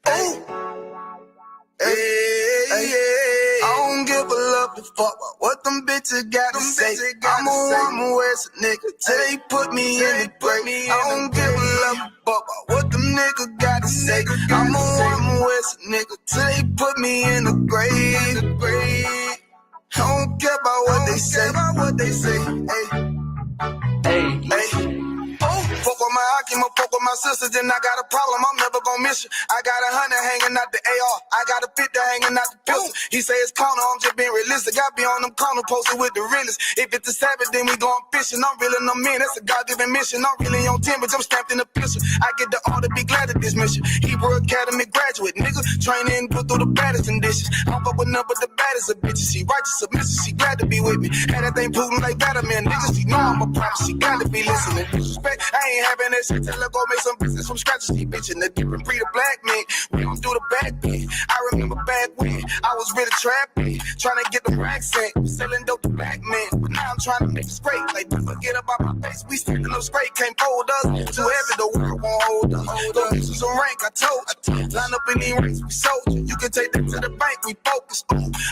I don't give a love to fuck about what them bitches gotta say. I'm a West nigga till they put me in the grave. I don't give a love to fuck about what them niggas gotta say. I'm a West nigga till they put me in the grave. I don't care about what they say. Hey. Fuck with my Akima, fuck with my sisters, then I got a problem, I'm never gonna miss you. I got 100 hanging out the AR, I got a 50 hanging out the pistol. He say it's corner, I'm just being realistic. I be on them corner posted with the realest. If it's the Sabbath, then we going fishing. I'm really no man, that's a God-given mission. I'm really on 10, but I'm stamped in the pistol. I get the order, be glad of this mission. Hebrew Academy graduate, nigga. Training, put through the baddest conditions. I fuck with none but the baddest of bitches. She righteous, submissive, she glad to be with me. Had that thing Putin like Vladimir, niggas. She know I'm a prophet, she glad to be listening. Disrespect, I ain't having that shit till I go make some business from scratch. She bitchin' the different breed of black men. We don't do the back thing. I remember back when I was really trapping, trying to get the racks in, selling dope to black men. But now I'm trying to make it straight. Like, don't forget about my face. We sticking up straight, can't fold us. Too heavy, the world won't hold us. Go get you some rank, I told you. Line up in these ranks, we soldier. You can take that to the bank, we focus.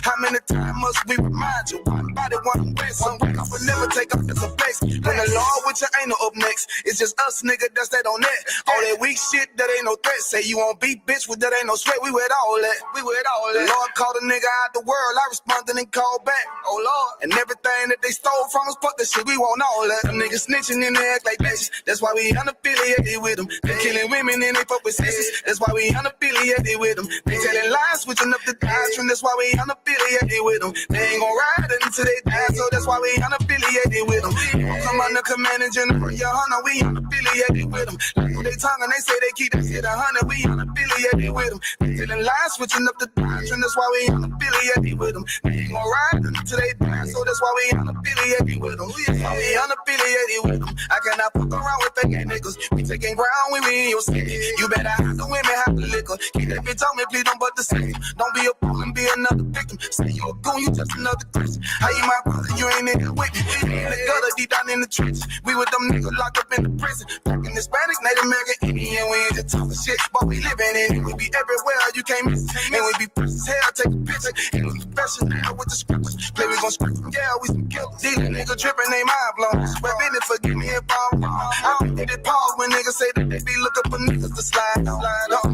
How many times must we remind you? One body, one way, some way. I would never take up as a face. When the law with you ain't no up next. It's just us, nigga, that's that on that. All that weak shit, that ain't no threat. Say you won't beat, bitch, with that ain't no sweat. We with all that. The Lord called a nigga out the world. I responded and called back. Oh, Lord. And everything that they stole from us, fuck that shit. We want all that. Them niggas snitching and they act like bitches. That's why we unaffiliated with them. They killing women and they fuck with sisters. That's why we unaffiliated with them. They telling lies, switching up the doctrine. That's why we unaffiliated with them. They ain't gon' ride until they die, so that's why we unaffiliated with them. Come under command and general, your honor, we unaffiliated with them. Like they tongue and they say they keep that shit 100, we unaffiliated with them. They telling lies, switching up the doctrine. That's why we unaffiliated with them. They ain't gon' ride until they die, so that's why we unaffiliated with them. We unaffiliated with them. I cannot fuck around with fake niggas. We taking ground when we in your city. You better have the women, have the liquor. Keep that bitch on me, please don't but the same. Don't be a fool and be another victim. Say you a goon, you just another Christian. How you my brother, you ain't in it with me. We in the gutter, deep down in the trenches. We with them niggas locked up in the prison. Fucking Hispanic, Native American, Indian. We ain't just talking shit, but we living in it. We be everywhere, you can't miss it. And we be fresh as hell, take a picture. And we professional with the scriptures. Play, we gon' script them, yeah, we some killers. These niggas tripping, they mind blown. Swear business, forgive me if I'm wrong. I don't get it pause when niggas say that they be looking for niggas to slide on.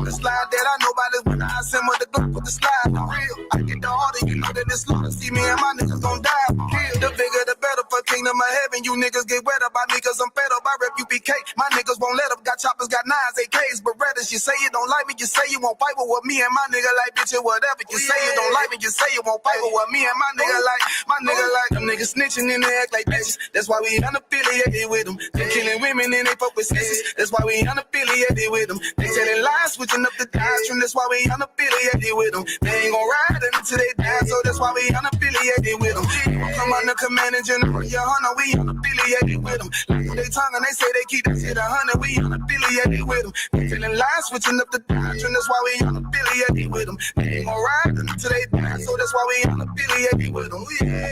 The slide that I know about is when I send with the Glock with the slide for real. I get the order, you know that it's slaughter. See me and my niggas gon' die for real. The bigger the better for kingdom of heaven. You niggas get wet up by me cause I'm fed up. I rep UPK. My niggas won't let up. Got choppers, got nines, AKs, Berettas. You say you don't like me, you say you won't fight with me and my nigga like bitch or whatever. You say you don't like me, you say you won't fight with me and my nigga like. Them niggas snitching and they act like bitches. That's why we unaffiliated with them. They killing women and they fuck with sisters. That's why we unaffiliated with them. They telling lies, switching up the doctrine. That's why we unaffiliated with them. They ain't gon' ride until they die, so that's why we unaffiliated with them. Come under command and general, your honor, we unaffiliated with them. Like they tongue and they say they keep that shit 100, we unaffiliated with them. They telling lies, switching up the doctrine. That's why we unaffiliated with them. They ain't gon' ride until they die, so that's why we unaffiliated with them. Yeah.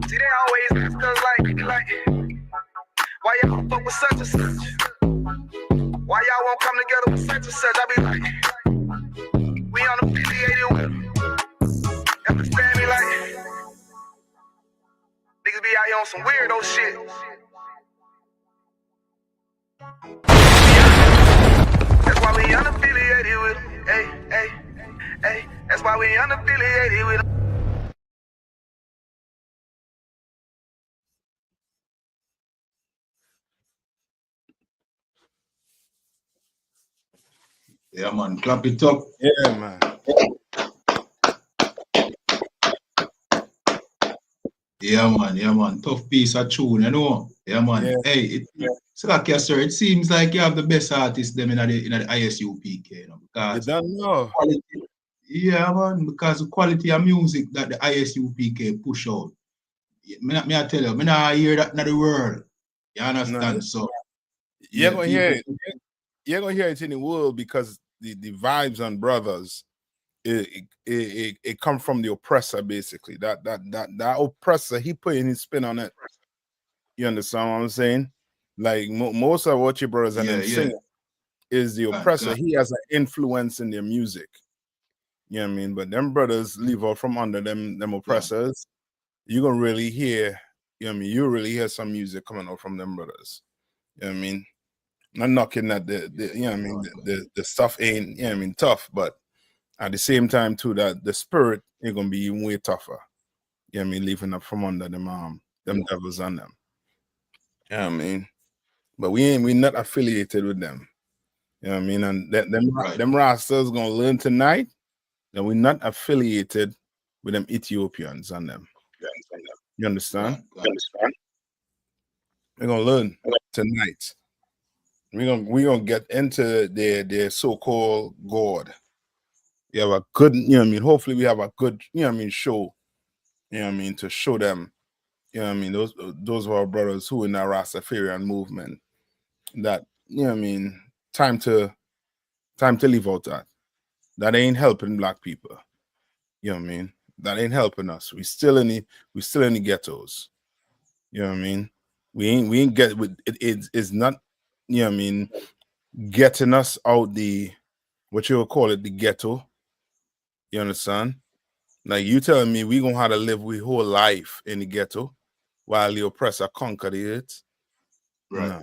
See, they always ask us like, why y'all fuck with such and such? Why y'all won't come together with such and such? I be like, we unaffiliated with them. Understand me? Like, niggas be out here on some weirdo shit. That's why we unaffiliated with them. Hey. That's why we unaffiliated with them. Yeah, man, clap it up. Yeah, man. Yeah, man. Tough piece of tune, you know. Yeah, man. Yeah. Hey, so like you sir, it seems like you have the best artists them in the ISUPK, you know, because you don't know. Quality, yeah, man, because the quality of music that the ISUPK push out. Me I tell you, me not hear that in the world. You understand? No. So you're gonna hear it. You're gonna hear it in the world because the vibes on Brothers, it come from the oppressor basically. That oppressor, he putting his spin on it. You understand what I'm saying? Like most of what your brothers and them sing, is the oppressor. He has an influence in their music. You know what I mean? But them brothers leave out from under them oppressors. You're gonna really hear, you know what I mean? You really hear some music coming out from them brothers. You know what I mean? Not knocking that the you know what I mean, the stuff ain't, you know what I mean, tough, but at the same time too, that the spirit is gonna be way tougher. You know what I mean, leaving up from under them devils on them. You know what I mean? But we not affiliated with them. You know what I mean? And them rastas gonna learn tonight that we're not affiliated with them Ethiopians on them. You understand? We're gonna learn tonight. We're gonna get into their so-called God. You have a good, you know what I mean? Hopefully we have a good, you know what I mean, show. You know what I mean, to show them, you know what I mean, those are our brothers who in that Rastafarian movement. That, you know what I mean, time to leave out that. That ain't helping black people. You know what I mean? That ain't helping us. We still in the ghettos. You know what I mean? We ain't get with it's not, you know what I mean, getting us out the, what you would call it, the ghetto. You understand? Like you telling me we gonna have to live we whole life in the ghetto while the oppressor conquer the earth. Right. No.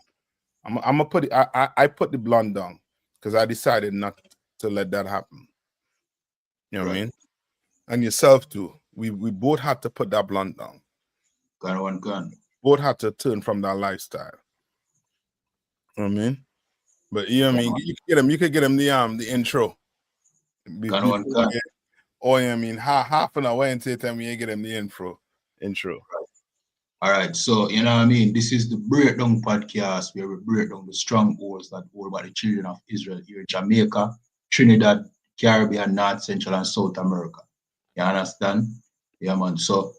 I'm gonna put it, I put the blunt down because I decided not to let that happen. You know what I mean? And yourself too. We both had to put that blunt down. Gun. Both had to turn from that lifestyle. You know what I mean? But you know what I mean? You could get him the intro. Gun. Or you know what I mean, half an hour into the time you get him the intro. All right, so you know what I mean? This is the Breakdown Podcast where we break down the strongholds that hold by the children of Israel here in Jamaica, Trinidad, Caribbean, North, Central, and South America. You understand? Yeah, man. So,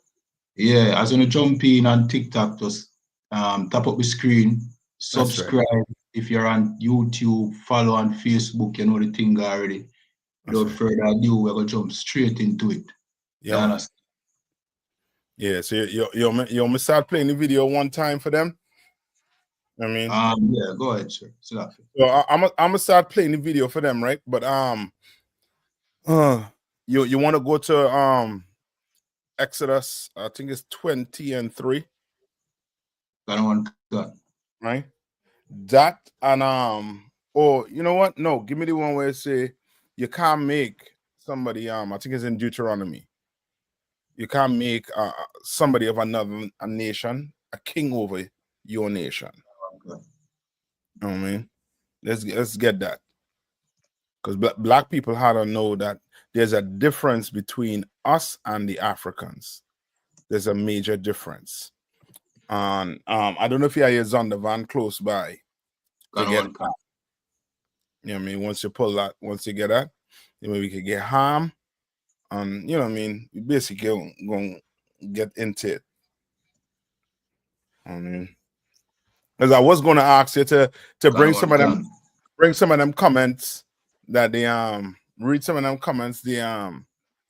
yeah, as you jump in on TikTok, just tap up the screen, subscribe. Right. If you're on YouTube, follow on Facebook, you know the thing already. Without further ado, we're going to jump straight into it. Yeah. You understand? Yeah, so you want me start playing the video one time for them? I mean, yeah, go ahead, sir. So I'm gonna start playing the video for them, right? But you want to go to Exodus, I think it's 20:3. Right? That and or you know what? No, give me the one where it say you can't make somebody I think it's in Deuteronomy. You can't make somebody of a nation a king over your nation. You know what I mean? Let's get that. Because black people had to know that there's a difference between us and the Africans. There's a major difference. And I don't know if you have your Zondervan close by. You know what I mean? Once you pull that, once you get that, then we could get harm. And you know what I mean? We basically gonna get into it. I mean, because I was gonna ask you to bring some of them comments that they read some of them comments the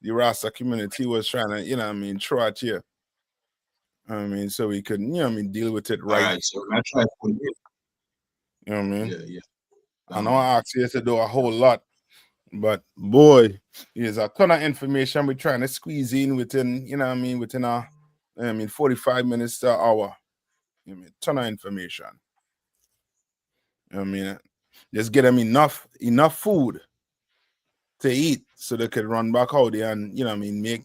Rasta community was trying to, you know what I mean, throw at you. I mean, so we could, you know what I mean, deal with it right. All right, so I try to put it. You know what I mean? Yeah. I know I asked you to do a whole lot, but boy, there's a ton of information we're trying to squeeze in within, you know what I mean, within 45 minutes to an hour. You know what I mean? Ton of information. You know what I mean? Just get them enough food to eat so they could run back out there and, you know what I mean, make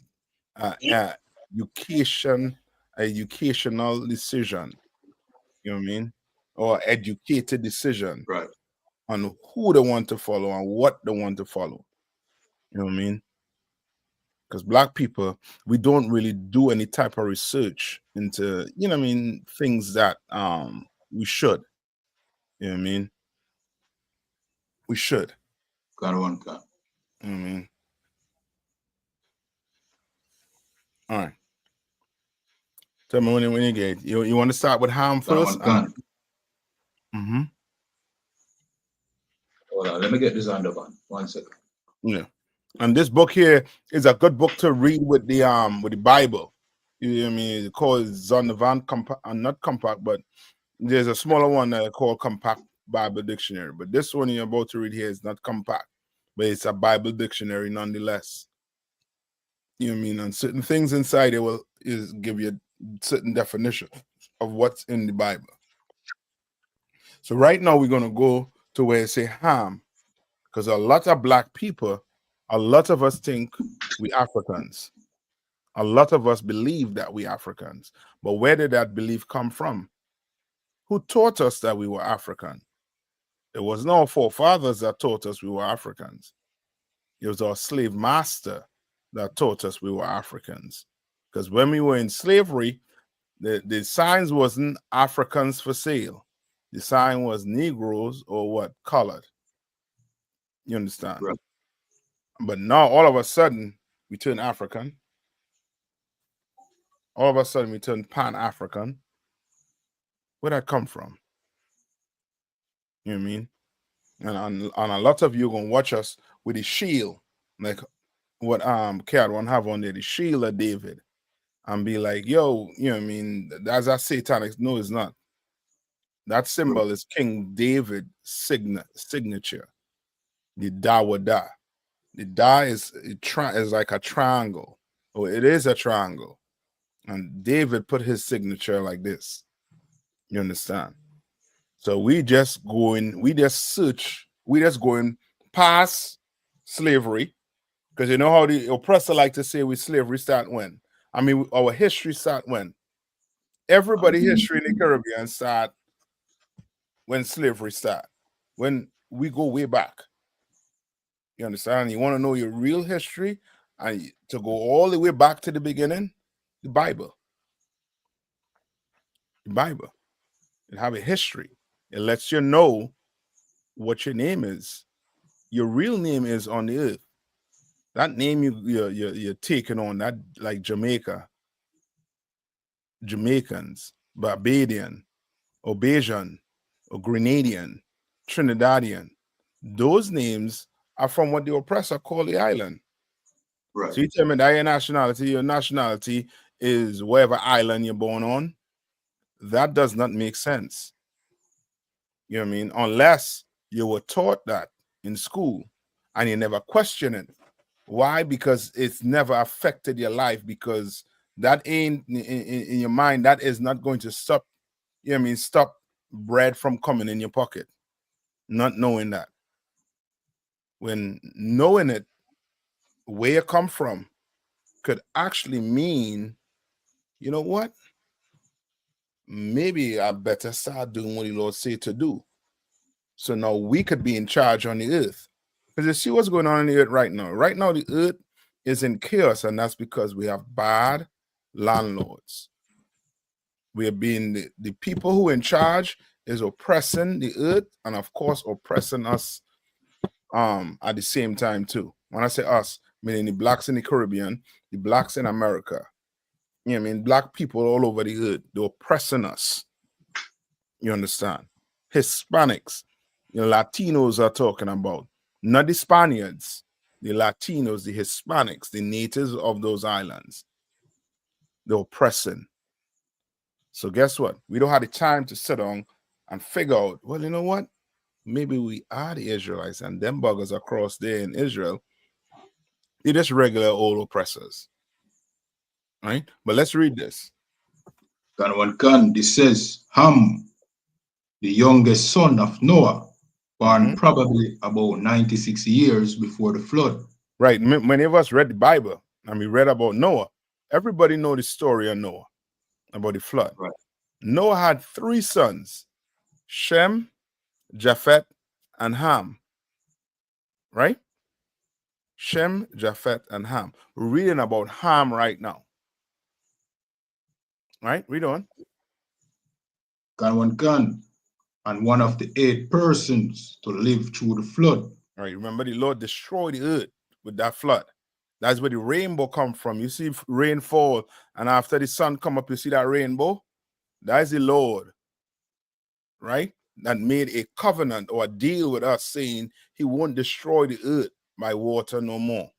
educational decision. You know what I mean? Or educated decision. Right. On who they want to follow and what they want to follow. You know what I mean? Because black people, we don't really do any type of research into, you know what I mean, things that we should. You know what I mean? We should. Got one. You know what I mean? All right. Tell me when you get. You want to start with harm first? Mm-hmm. Hold on, let me get this on the van. 1 second. Yeah. And this book here is a good book to read with the Bible. You know what I mean? It's called Zondervan Compact, not compact, but there's a smaller one called Compact Bible dictionary, but this one you're about to read here is not compact, but it's a Bible dictionary nonetheless. You know what I mean? And certain things inside it will give you a certain definition of what's in the Bible. So right now we're gonna go to where it say Ham, because a lot of black people, a lot of us think we Africans. A lot of us believe that we Africans, but where did that belief come from? Who taught us that we were African? It was not our forefathers that taught us we were Africans. It was our slave master that taught us we were Africans. Because when we were in slavery, the signs wasn't Africans for sale. The sign was Negroes or what? Colored. You understand? Right. But now all of a sudden we turn African. All of a sudden we turn Pan-African. Where'd that come from? You know what I mean? And a lot of you gonna watch us with the shield, like what K1 have on there, the shield of David, and be like, yo, you know what I mean? That's that satanic. No, it's not. That symbol is King David's signature. The Dawada. The Da is like a triangle. Or it is a triangle. And David put his signature like this. You understand? So we just going past slavery. Because you know how the oppressor like to say with slavery start when? I mean, our history start when? Everybody history in the Caribbean start when slavery start. When we go way back. You understand? You want to know your real history and to go all the way back to the beginning? The Bible. The Bible. It have a history. It lets you know what your name is. Your real name is on the earth. That name you're taking on, that like Jamaica, Jamaicans, Barbadian, or Bajan, or Grenadian, Trinidadian. Those names are from what the oppressor called the island. Right. So you tell me that your nationality is whatever island you're born on. That does not make sense. You know what I mean? Unless you were taught that in school and you never question it. Why? Because it's never affected your life, because that ain't in your mind, that is not going to stop, you know what I mean, stop bread from coming in your pocket. Not knowing that. When knowing it, where you come from, could actually mean, you know what? Maybe I better start doing what the Lord say to do. So now we could be in charge on the earth. Because you see what's going on in the earth right now. Right now, the earth is in chaos, and that's because we have bad landlords. We are being the people who are in charge is oppressing the earth, and of course, oppressing us at the same time too. When I say us, meaning the blacks in the Caribbean, the blacks in America. You know what I mean? Black people all over the earth, they're oppressing us. You understand? Hispanics, Latinos are talking about, not the Spaniards, the Latinos, the Hispanics, the natives of those islands. They're oppressing. So guess what? We don't have the time to sit down and figure out, well, you know what? Maybe we are the Israelites and them buggers across there in Israel. They're just regular old oppressors. Right? But let's read this. This says, Ham, the youngest son of Noah, born probably about 96 years before the flood. Right. Many of us read the Bible and we read about Noah. Everybody know the story of Noah, about the flood. Right. Noah had 3 sons, Shem, Japheth, and Ham. Right? Shem, Japheth, and Ham. We're reading about Ham right now. Right? Read on. And one of the 8 persons to live through the flood. All right. Remember, the Lord destroyed the earth with that flood. That's where the rainbow come from. You see rain fall, and after the sun come up, you see that rainbow? That is the Lord, right? That made a covenant or a deal with us, saying he won't destroy the earth by water no more,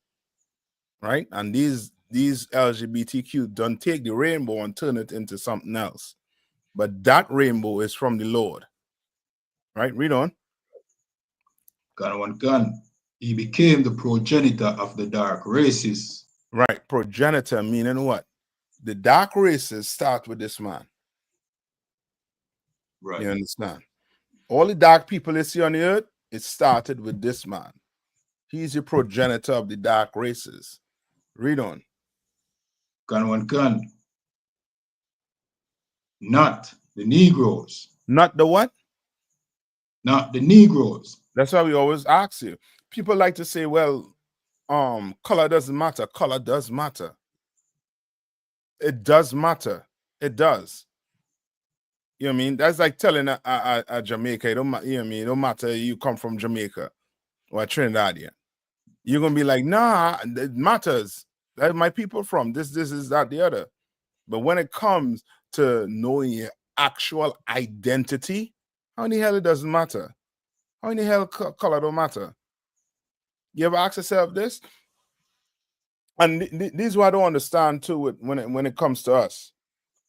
right? And these LGBTQ don't take the rainbow and turn it into something else. But that rainbow is from the Lord, Right? Read on. Gun. He became the progenitor of the dark races. Right. Progenitor meaning what? The dark races start with this man. Right. You understand? All the dark people you see on the earth, it started with this man. He's the progenitor of the dark races. Read on. Gun. Not the Negroes. Not the what? Not the Negroes. That's why we always ask you. People like to say, well, color doesn't matter. Color does matter. It does matter. It does. You know what I mean? That's like telling a Jamaica, you know what I mean? It don't matter you come from Jamaica or Trinidadian. You're gonna be like, nah, it matters. That's my people from this is that, the other. But when it comes to knowing your actual identity, how in the hell it doesn't matter? How in the hell color don't matter? You ever ask yourself this? And this is what I don't understand too when it comes to us.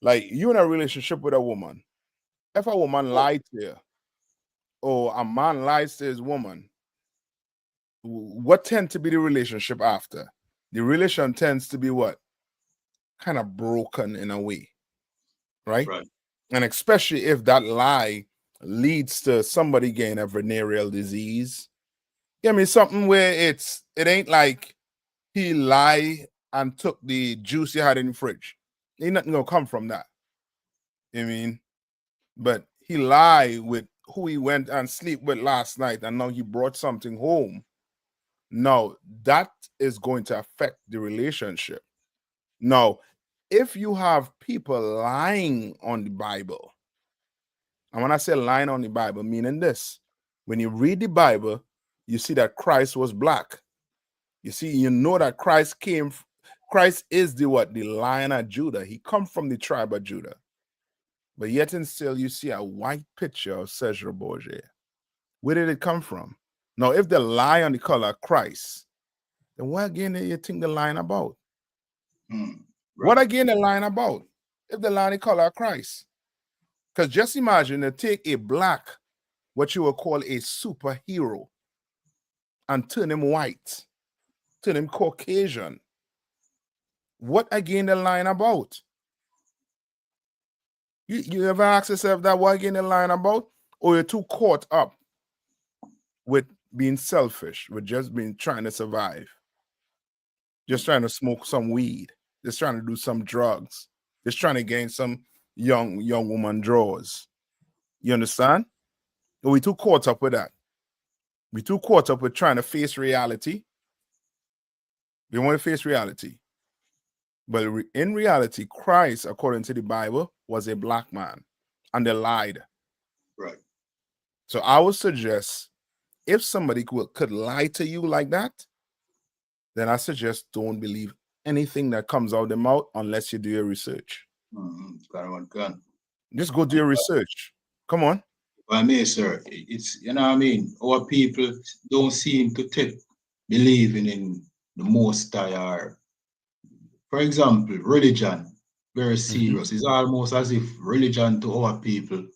Like, you in a relationship with a woman. If a woman lied to you, or a man lies to his woman, what tends to be the relationship after? The relation tends to be what? Kind of broken in a way, right? And especially if that lie leads to somebody getting a venereal disease. You know what I mean? Something where it ain't like he lied and took the juice you had in the fridge. Ain't nothing gonna come from that. You know what I mean? But he lied with who he went and sleep with last night, and now he brought something home. Now, that is going to affect the relationship. Now, if you have people lying on the Bible, and when I say lying on the Bible, meaning this, when you read the Bible, you see that Christ was black. You see, you know that Christ is the what? The Lion of Judah. He come from the tribe of Judah. But yet and still, you see a white picture of Cesar Borgia. Where did it come from? Now, if they lie on the color of Christ, then what again do you think they're lying about? What again they're lying about? If they lie on the color of Christ. Because just imagine they take a black, what you would call a superhero, and turn him white, turn him Caucasian. What again they're lying about? You ever ask yourself that, what again they're lying about? Or you're too caught up with being selfish, with just being trying to survive, just trying to smoke some weed, just trying to do some drugs, just trying to gain some young woman draws. You understand? Or we too caught up with that. We too caught up with trying to face reality. We want to face reality. But in reality, Christ, according to the Bible, was a black man, and they lied. Right. So I would suggest, if somebody could lie to you like that, then I suggest don't believe anything that comes out of their mouth unless you do your research. Just go do your research. Come on. I mean, sir, it's, you know what I mean? Our people don't seem to believing in the Most High, or, for example, religion, very serious. It's almost as if religion to our people,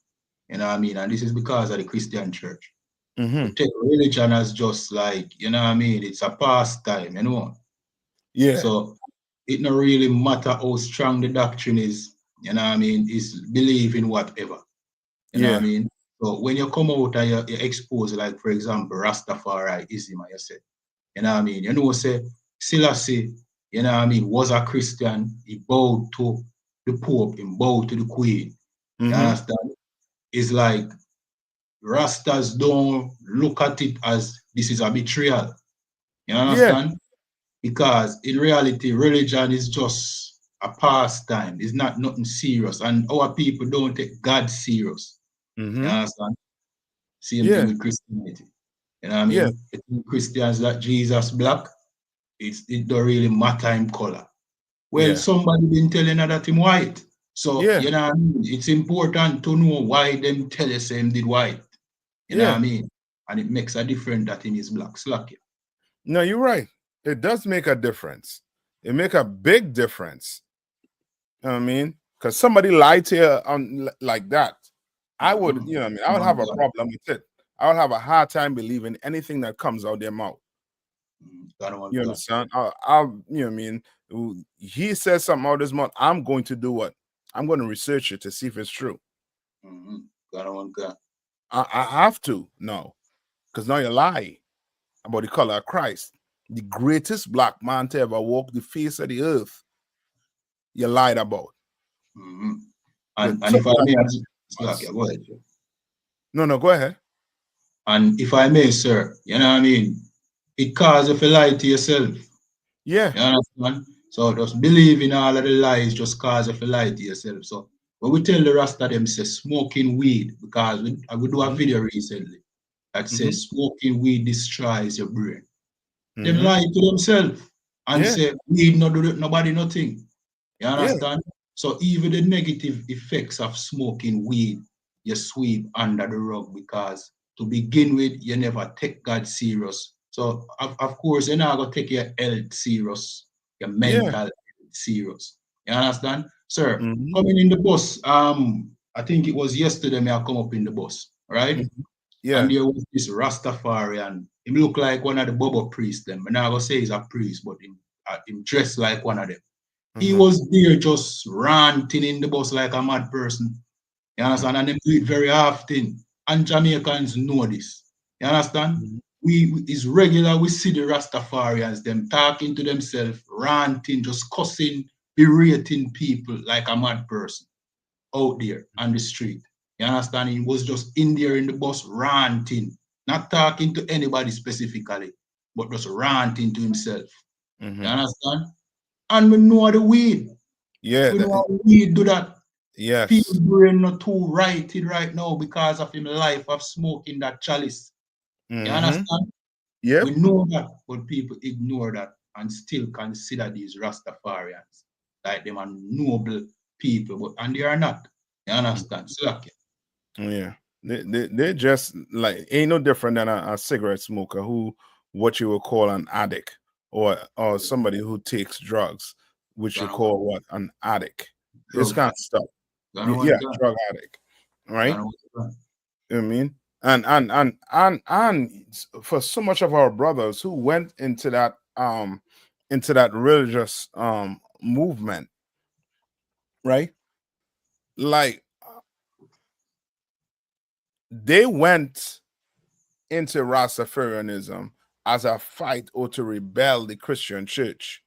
you know what I mean? And this is because of the Christian church. We take religion as just like, you know what I mean? It's a pastime, you know? Yeah. So it don't really matter how strong the doctrine is, you know what I mean? It's believe in whatever. You know what I mean? So when you come out and you expose, like, for example, Rastafariism, you say, you know what I mean? You know, say, Selassie, you know what I mean, was a Christian. He bowed to the Pope, he bowed to the Queen. You understand? It's like Rastas don't look at it as this is a betrayal. You understand? Yeah. Because in reality, religion is just a pastime. It's not nothing serious. And our people don't take God serious. You understand? Same thing with Christianity. You know what I mean? Yeah. Christians that Jesus black, it don't really matter him color. Well, somebody been telling her that him white. So, you know what I mean? It's important to know why them tell us him did white. You know what I mean? And it makes a difference that him is black. Slack. No, you're right. It does make a difference. It make a big difference. You know what I mean? Because somebody lied to you like that, I would, you know what I mean? I would have a problem with it. I would have a hard time believing anything that comes out their mouth. You understand? I'll, you know what I mean? He says something out this month. I'm going to do what? I'm going to research it to see if it's true. I have to know, because now you lie about the color of Christ, the greatest black man to ever walk the face of the earth. You lied about. And if I may, go ahead. No, go ahead. And if I may, sir, you know what I mean? It causes you to lie to yourself. Yeah. You understand? So just believe in all of the lies, just cause you to lie to yourself. So when we tell the rest of them, say smoking weed, because we do a video recently that says smoking weed destroys your brain. They lie to themselves and say weed not do nobody nothing. You understand? So even the negative effects of smoking weed, you sweep under the rug, because to begin with, you never take God serious. So of course, you're not gonna take your health serious, your mental health serious. You understand? Sir, coming in the bus, I think it was yesterday I come up in the bus, right? Yeah. And there was this Rastafarian. He looked like one of the Bobo priests them. I'm not gonna say he's a priest, but him dressed like one of them. He was there just ranting in the bus like a mad person. You understand? And they do it very often. And Jamaicans know this. You understand? It's regular, we see the Rastafarians, them talking to themselves, ranting, just cussing, berating people like a mad person out there on the street. You understand? He was just in there in the bus ranting, not talking to anybody specifically, but just ranting to himself. You understand? And we know the weed. Yeah. We know how weed do that. Yes. People's brain not too righted right now because of him life of smoking that chalice. You understand? Yeah. We know that, but people ignore that and still consider these Rastafarians like them are noble people, and they are not. You understand? So, yeah. They're just like, ain't no different than a cigarette smoker who, what you would call an addict, or somebody who takes drugs, which you call what? An addict. This kind of stuff. Yeah, drug addict. Right? You know what I mean? And for so much of our brothers who went into that religious movement, right? Like, they went into Rastafarianism as a fight or to rebel the Christian church.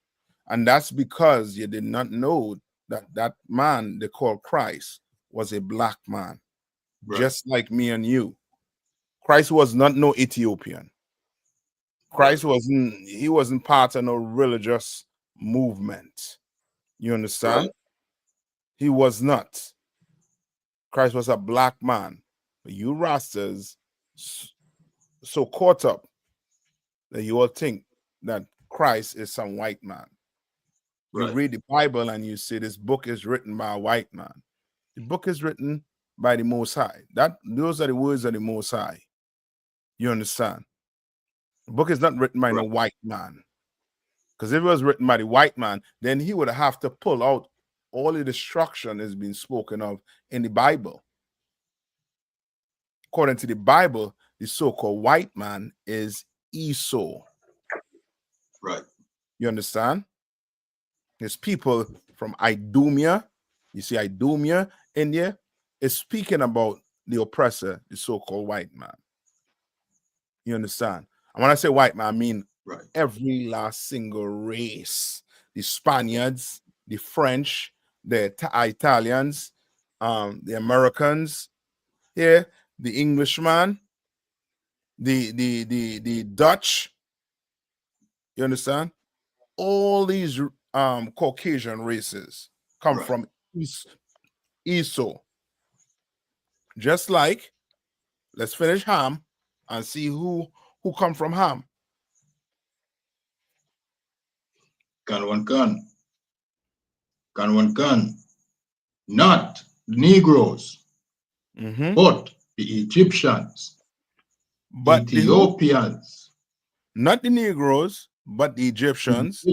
And that's because you did not know that man they call Christ was a black man, just like me and you. Christ was not no Ethiopian. Christ wasn't part of no religious movement. You understand? He was not. Christ was a black man. But you Rastas so caught up that you all think that Christ is some white man. You read the Bible and you say this book is written by a white man. The book is written by the Most High. Those are the words of the Most High. You understand? The book is not written by no white man. Because if it was written by the white man, then he would have to pull out all the destruction that's been spoken of in the Bible. According to the Bible, the so-called white man is Esau. Right. You understand? There's people from Idumea. You see Idumea, India, is speaking about the oppressor, the so-called white man. You understand? And when I say white man, I mean every last single race. The Spaniards, the French, the Italians, the Americans, the Englishman, the Dutch. You understand? All these Caucasian races come from Esau. Just like, let's finish Ham and see who come from Ham. Can. Not the Negroes, but the Egyptians, but Ethiopians. Not the Negroes, but the Egyptians.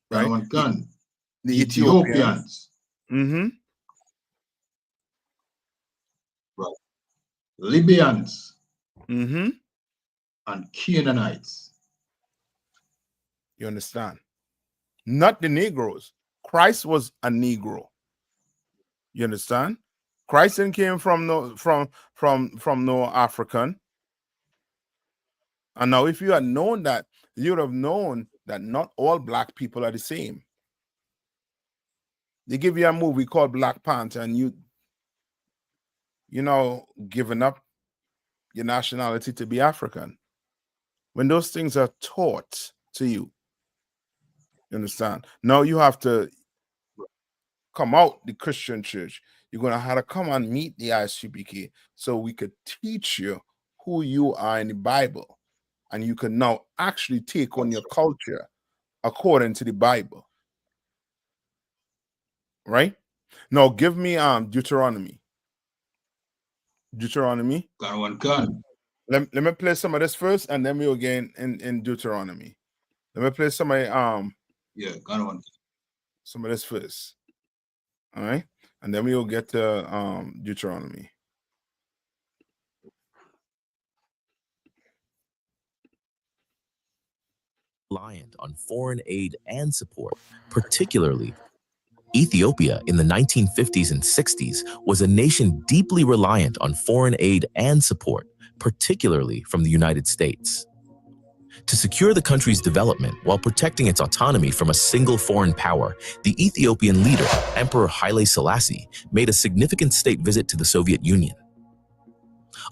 Right? The Ethiopians. Mm-hmm. Right. Libyans Mm-hmm. and Canaanites. You understand? Not the Negroes. Christ was a Negro. You understand? Christ didn't came from no African. And now, if you had known that, you would have known that not all black people are the same. They give you a movie called Black Panther, and giving up your nationality to be African. When those things are taught to you, you understand? Now you have to come out the Christian church. You're going to have to come and meet the ISUPK so we could teach you who you are in the Bible. And you can now actually take on your culture according to the Bible. Right? Now give me Deuteronomy. Got one gun. Let me play some of this first, and then we'll again in Deuteronomy. Let me play some of got one. Some of this first. All right. And then we'll get to Deuteronomy. Reliant on foreign aid and support, particularly Ethiopia in the 1950s and 60s was a nation deeply reliant on foreign aid and support, particularly from the United States. To secure the country's development while protecting its autonomy from a single foreign power, the Ethiopian leader, Emperor Haile Selassie, made a significant state visit to the Soviet Union.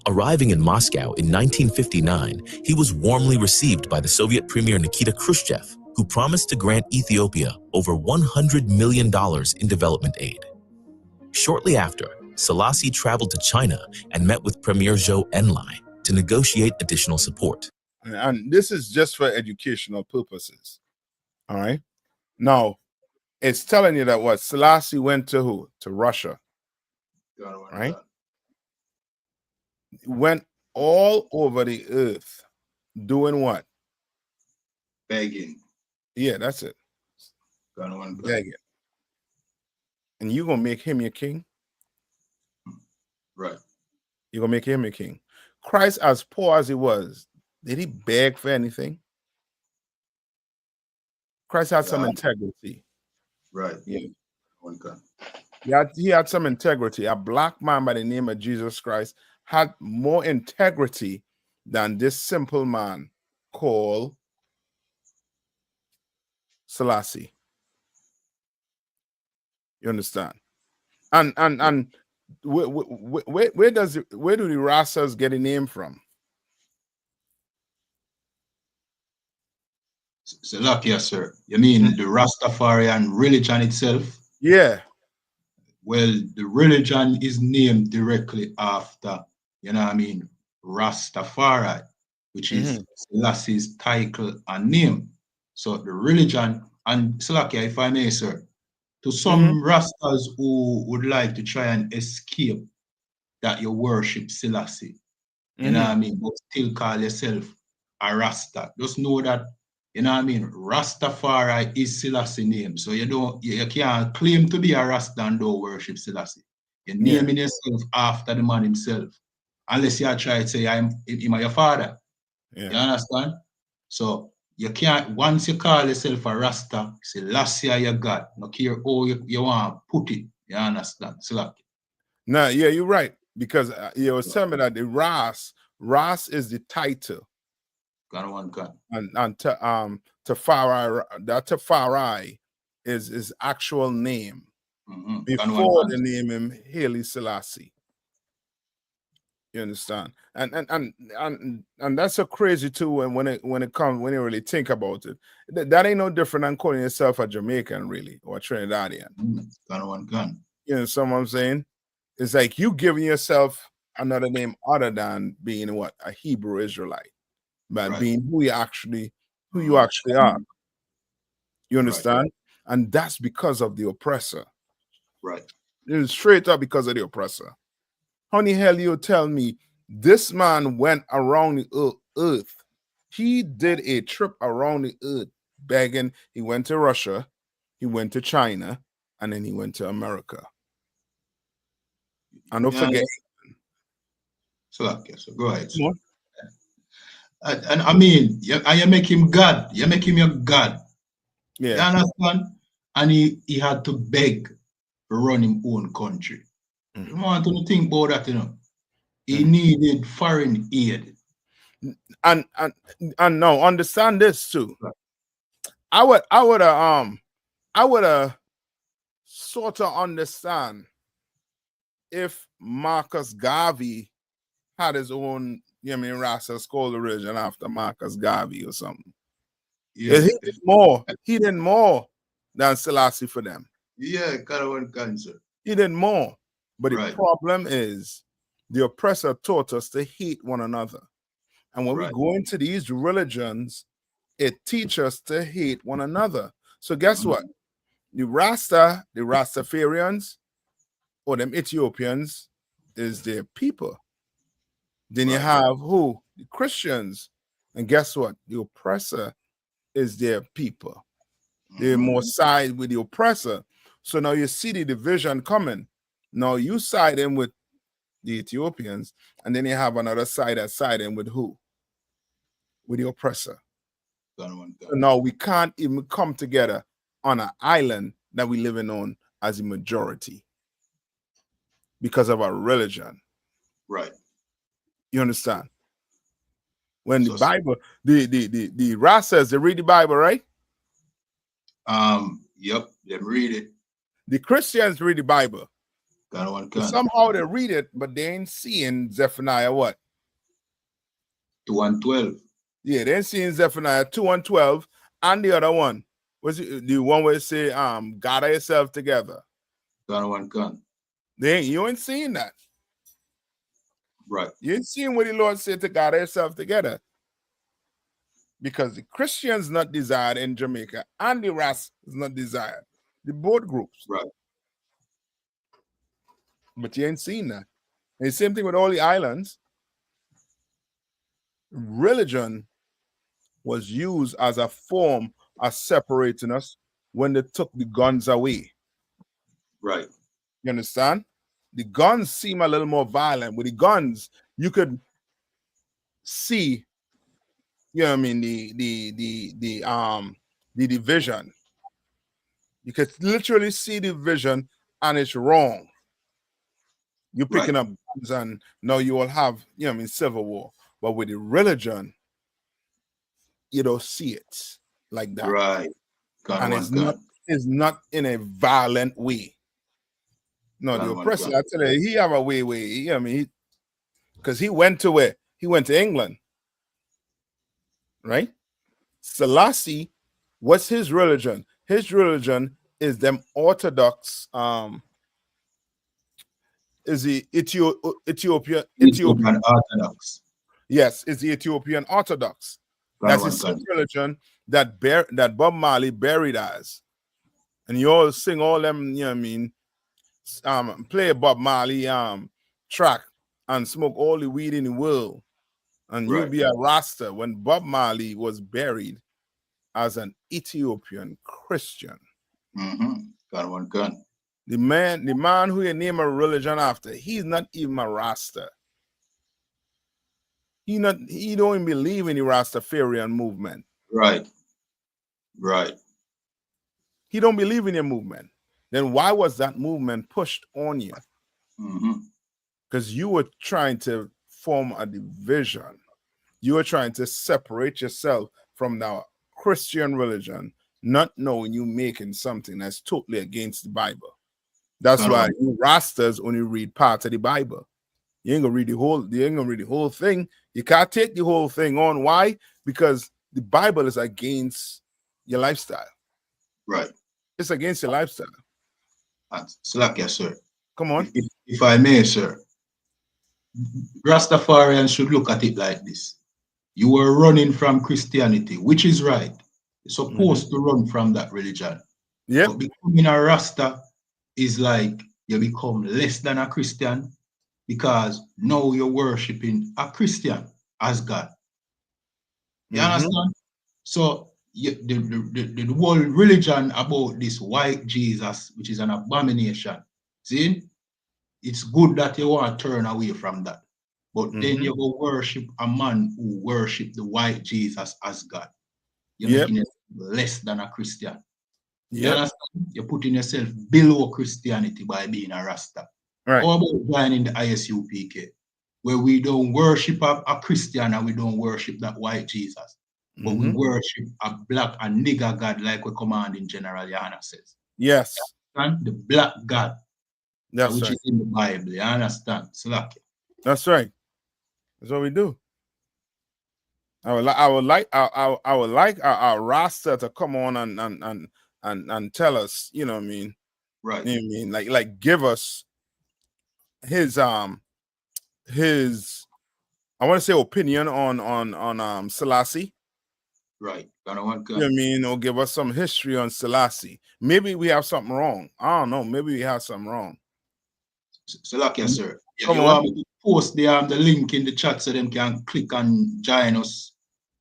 Arriving in Moscow in 1959, he was warmly received by the Soviet Premier Nikita Khrushchev, who promised to grant Ethiopia over $100 million in development aid. Shortly after, Selassie traveled to China and met with Premier Zhou Enlai to negotiate additional support. And this is just for educational purposes. All right. Now, it's telling you that what Selassie went to who? To Russia. Right? Went all over the earth doing what? Begging. Yeah, that's it. Begging. And you're going to make him your king? Right. You're going to make him your king. Christ, as poor as he was, did he beg for anything? Christ had some integrity. Right. Yeah. He had some integrity. A black man by the name of Jesus Christ had more integrity than this simple man called Selassie. You understand? And where do the Rastas get a name from? Selassie, sir. You mean the Rastafarian religion itself? Yeah. Well, the religion is named directly after, Rastafari, which is Selassie's title and name. So the religion, and Selassie, if I may, sir, to some Rastas who would like to try and escape that you worship Selassie, but still call yourself a Rasta. Just know that, Rastafari is Selassie's name. So you can't claim to be a Rasta and don't worship Selassie. You're naming yourself after the man himself. Unless you try to say, I'm your father. Yeah. You understand? So you can't, once you call yourself a Rasta, Selassie your God. No care how you want to put it. You understand? Selassie. No, yeah, you're right. Because you was telling me that the Ras is the title. And Tafari, that Tafari is his actual name. Before they name him Haile Selassie. You understand? And that's so crazy too when you really think about it. That ain't no different than calling yourself a Jamaican, really, or a Trinidadian. You know what I'm saying? It's like you giving yourself another name other than being what? A Hebrew Israelite. But being who you actually are. You understand? Right. And that's because of the oppressor. Right. It's straight up because of the oppressor. How the hell you tell me this man went around the earth? He did a trip around the earth begging. He went to Russia. He went to China. and then he went to America. And don't Yeah, forget. So go ahead. Come on. And I mean, you make him God. You make him your God. Yeah. You understand? And he had to beg to run his own country. You want to think about that, you know. He needed foreign aid. And no, understand this too. Right. I would sort of understand if Marcus Garvey had his own, you know, I mean, Rasta Skull origin after Marcus Garvey or something. Yeah. He did more than Selassie for them. Yeah, kind of one cancer. He did more. But Right. the problem is the oppressor taught us to hate one another. And when we go into these religions, it teaches us to hate one another. So guess what? The Rastafarians, or them Ethiopians, is their people. Then you have who? The Christians. And guess what? The oppressor is their people. They're more side with the oppressor. So now you see the division coming. Now you side in with the Ethiopians, and then you have another side that side in with who? With the oppressor. So now we can't even come together on an island that we living on as a majority because of our religion. Right. You understand? When the Bible, the Rastas, they read the Bible, right? Yep, they read it. The Christians read the Bible. Somehow they read it, but they ain't seeing Zephaniah what? 2:12. Yeah, they ain't seeing Zephaniah 2:12, and the other one was the one where it say, gather yourself together. You ain't seeing that. Right. You ain't seeing what the Lord said to gather yourself together. Because the Christians not desired in Jamaica, and the Ras is not desired. The both groups. Right. But you ain't seen that. And the same thing with all the islands. Religion was used as a form of separating us when they took the guns away. Right. You understand? The guns seem a little more violent. With the guns, you could see, you know what I mean, the division. You could literally see the division, and it's wrong. You're picking up guns, and now you will have, you know what I mean, civil war. But with the religion, you don't see it like that. Right. And it's not in a violent way. No, the oppressor, I tell you, he have a way, you know what I mean? Because he went to where? He went to England. Right? Selassie, what's his religion? His religion is them Orthodox, is the Ethiopian Orthodox. Yes, it's the Ethiopian Orthodox. That's the same religion that Bob Marley buried as. And you all sing all them, you know what I mean, play a Bob Marley track and smoke all the weed in the world. And you'll be a Rasta when Bob Marley was buried as an Ethiopian Christian. The man who you name a religion after, he's not even a Rasta. He don't even believe in the Rastafarian movement. Right. He don't believe in your movement. Then why was that movement pushed on you? Because you were trying to form a division. You were trying to separate yourself from the Christian religion, not knowing you making something that's totally against the Bible. That's why you Rastas only read part of the Bible. You ain't gonna read the whole thing. You can't take the whole thing on. Why? Because the Bible is against your lifestyle. Right. It's against your lifestyle. Slack, yes, sir. Come on. If I may, sir. Rastafarians should look at it like this. You were running from Christianity, which is right. You're supposed to run from that religion. Yeah. But becoming a Rasta is like you become less than a Christian because now you're worshiping a Christian as God. You understand? So the whole religion about this white Jesus, which is an abomination. See, it's good that you want to turn away from that, but then you go worship a man who worship the white Jesus as God. You're making it less than a Christian. You understand? You're putting yourself below Christianity by being a Rasta. Right. How about joining the ISUPK, where we don't worship a Christian and we don't worship that white Jesus, but we worship a black and nigger God like we command in General Yana says. Yes. And the black God, which right. is in the Bible. You understand? That's right. That's what we do. I would like our Rasta to come on and tell us, you know what I mean? Right. You know what I mean? Like give us his I want to say opinion on Selassie. Right. You know what I mean? Or give us some history on Selassie. Maybe we have something wrong. I don't know. Maybe we have something wrong. Selassie, sir. You want me to post the link in the chat so them can click and join us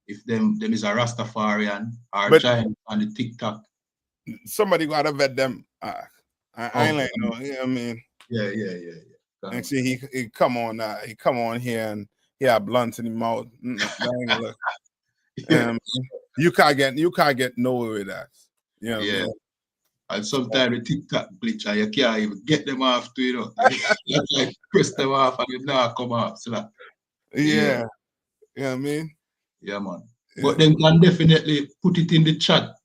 if them is a Rastafarian or join on the TikTok. Somebody gotta vet them. I ain't like no, you know what I mean? Yeah. And see, he come on here and he had blunt in his mouth. You can't get nowhere with that. You know what I mean? And sometimes the TikTok glitch and you can't even get them off to, you know. You like press them off and they now come off. So yeah. You know what I mean? Yeah, man. Yeah. But then can definitely put it in the chat,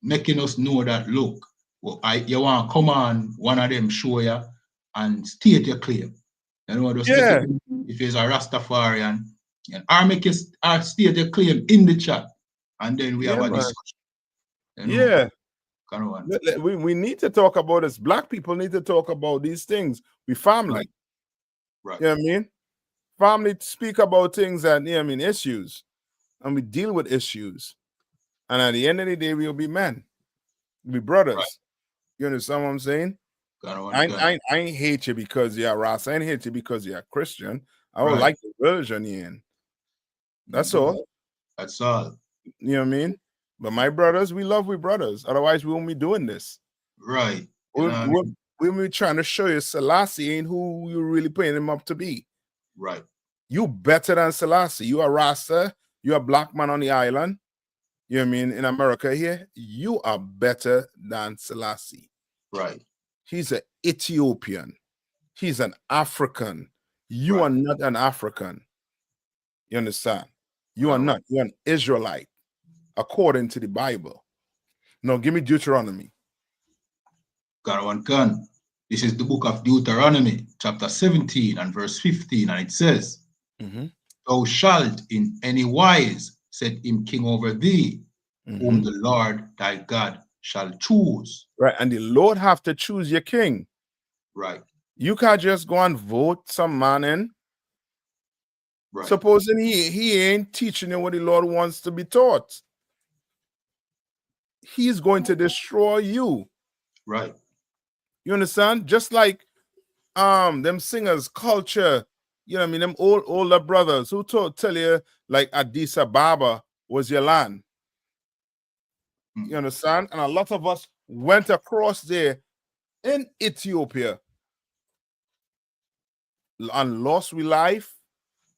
making us know that look, you want to come on one of them show you and state your claim. You know, just if he's a Rastafarian, or state your claim in the chat, and then we have a discussion. You know? We need to talk about this. Black people need to talk about these things. We family. Right. You know what I mean? Family speak about things that, you know what I mean, issues. And we deal with issues. And at the end of the day, we'll be men. We'll be brothers. Right. You understand what I'm saying? I ain't hate you because you're a Ras. I ain't hate you because you're a Christian. I would like the religion you're in. That's all. That's all. You know what I mean? But my brothers, we brothers. Otherwise, we won't be doing this. Right. We'll be trying to show you Selassie ain't who you're really putting him up to be. Right. You better than Selassie. You a Rasta. You a black man on the island. You know what I mean? In America here, you are better than Selassie. Right. He's an Ethiopian. He's an African. You are not an African. You understand? You are not. You're an Israelite, according to the Bible. Now, give me Deuteronomy. Gun. This is the book of Deuteronomy, chapter 17 and verse 15, and it says, Thou shalt in any wise set him king over thee, whom the Lord thy God shall choose. Right, and the Lord have to choose your king. Right. You can't just go and vote some man in. Right. Supposing he ain't teaching you what the Lord wants to be taught. He's going to destroy you. Right. You understand? Just like them singers, culture, you know what I mean? Them older brothers who tell you like Addis Ababa was your land. You understand? And a lot of us went across there in Ethiopia and lost we life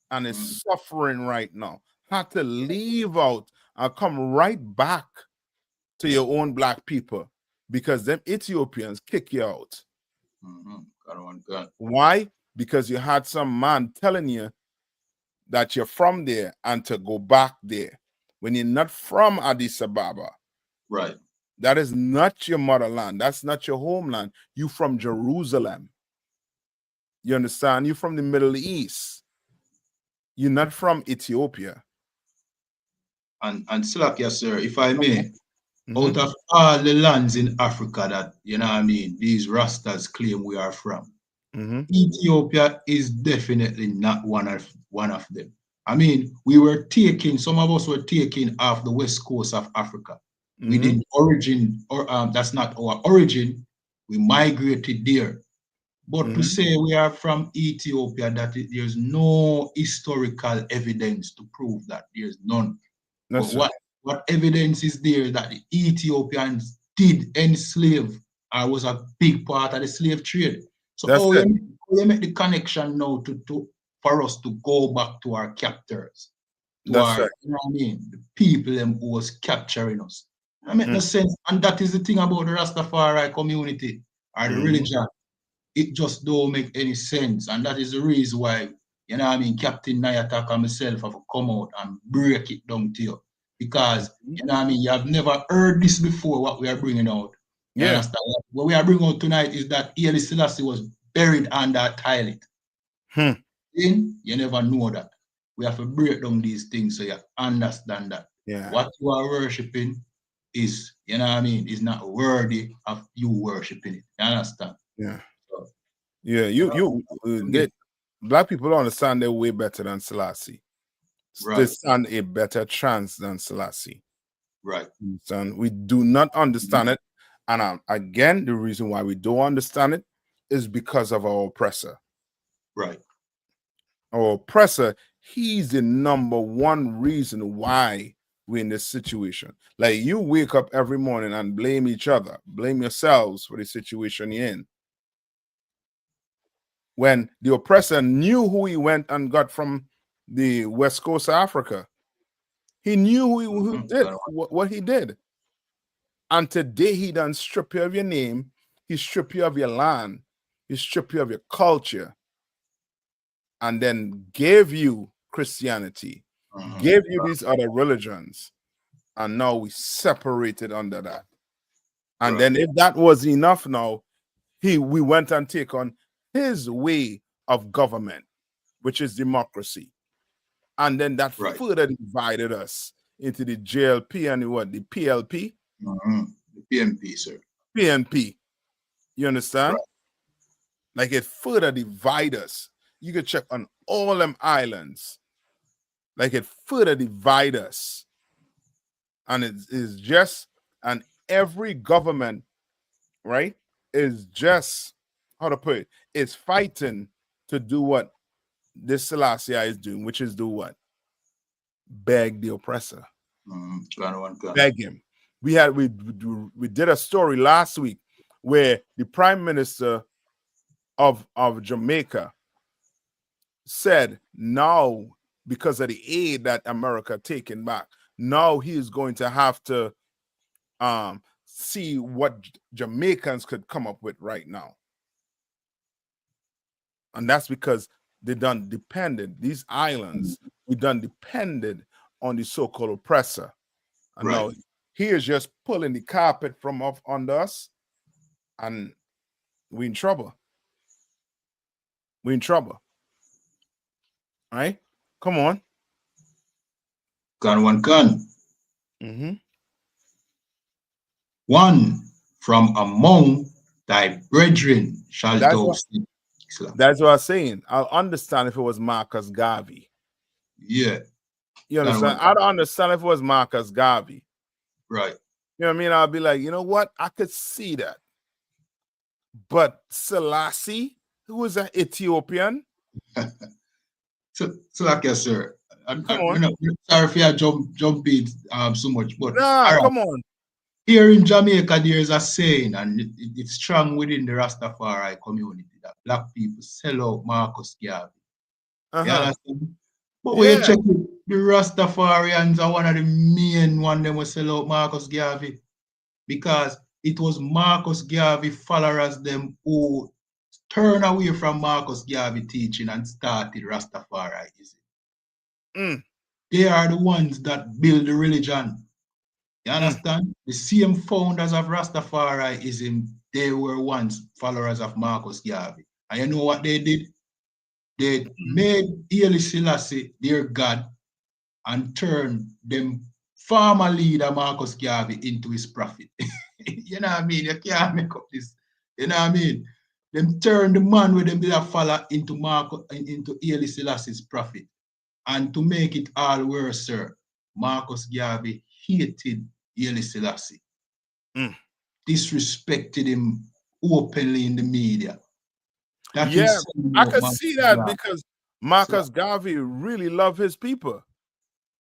and is suffering right now. Had to leave out and come right back to your own black people because them Ethiopians kick you out. Why? Because you had some man telling you that you're from there and to go back there when you're not from Addis Ababa. Right. That is not your motherland. That's not your homeland. You from Jerusalem. You understand? You're from the Middle East. You're not from Ethiopia. And Slakia, sir, if I may, out of all the lands in Africa that, you know what I mean, these Rastas claim we are from, Ethiopia is definitely not one of them. I mean, some of us were taken off the west coast of Africa. We didn't that's not our origin. We migrated there. But to say we are from Ethiopia, there's no historical evidence to prove that. There's none. But what what evidence is there that the Ethiopians did enslave or was a big part of the slave trade? So That's how it. you make the connection now for us to go back to our captors, to That's our, right. you know what I mean, the people them who was capturing us. That make no Mm. sense. And that is the thing about the Rastafari community or the Mhm. religion. It just don't make any sense. And that is the reason why, you know what I mean, Captain Nayataka and myself have to come out and break it down to you. Because, you know what I mean, you have never heard this before, what we are bringing out. You Yeah. understand? What we are bringing out tonight is that Haile Selassie was buried under a toilet. Hmm. Then you never know that. We have to break down these things so you understand that. Yeah. What you are worshiping is, you know what I mean, is not worthy of you worshiping it. You understand? Yeah. So, Yeah. Black people don't understand their way better than Selassie. They right, stand a better chance than Selassie. right, And we do not understand it. And again, the reason why we don't understand it is because of our oppressor. right, Our oppressor, he's the number one reason why we're in this situation. Like, you wake up every morning and blame each other, blame yourselves for the situation you're in. When the oppressor knew who he went and got from the west coast of Africa, he knew who did what he did. And today he done strip you of your name, he strip you of your land, he strip you of your culture, and then gave you Christianity, gave you these other religions, and now we separated under that. And then if that was enough, now we went and take on his way of government, which is democracy. And then that further divided us into the JLP and the PLP. The PNP, sir. PNP. You understand? Like, it further divide us. You can check on all them islands. Like, it further divide us. And it is just, and every government, right, is just, how to put it, is fighting to do what this Selassie is doing, which is do what? Beg the oppressor. Beg him. We did a story last week where the Prime Minister of Jamaica said now, because of the aid that America taken back, now he is going to have to see what Jamaicans could come up with right now. And that's because they done depended, these islands, we done depended on the so-called oppressor. And now he is just pulling the carpet from off under us, and we in trouble. We in trouble. All right? Come on. Gun one gun. Mm-hmm. One from among thy brethren shall thou see. That's what I'm saying. I'll understand if it was Marcus Garvey. Yeah. You understand? I don't understand if it was Marcus Garvey. Right. You know what I mean? I'll be like, you know what? I could see that. But Selassie, who was an Ethiopian. So like yes, sir. Come on. Sorry if I jump in so much, but come on. Here in Jamaica, there is a saying, and it's strong within the Rastafari community, that black people sell out Marcus Garvey. You understand? But when you check it, the Rastafarians are one of the main ones that will sell out Marcus Garvey, because it was Marcus Garvey followers them who turned away from Marcus Garvey teaching and started Rastafariism. They are the ones that build the religion. You understand? The same founders of Rastafariism, they were once followers of Marcus Garvey. And you know what they did? They made Haile Selassie their god and turned them former leader Marcus Garvey into his prophet. You know what I mean? You can't make up this. You know what I mean? Them turned the man with them did a follow into Haile Selassie's prophet. And to make it all worse, sir, Marcus Garvey hated Haile Selassie. Disrespected him openly in the media. I could see that because Marcus Garvey really loved his people.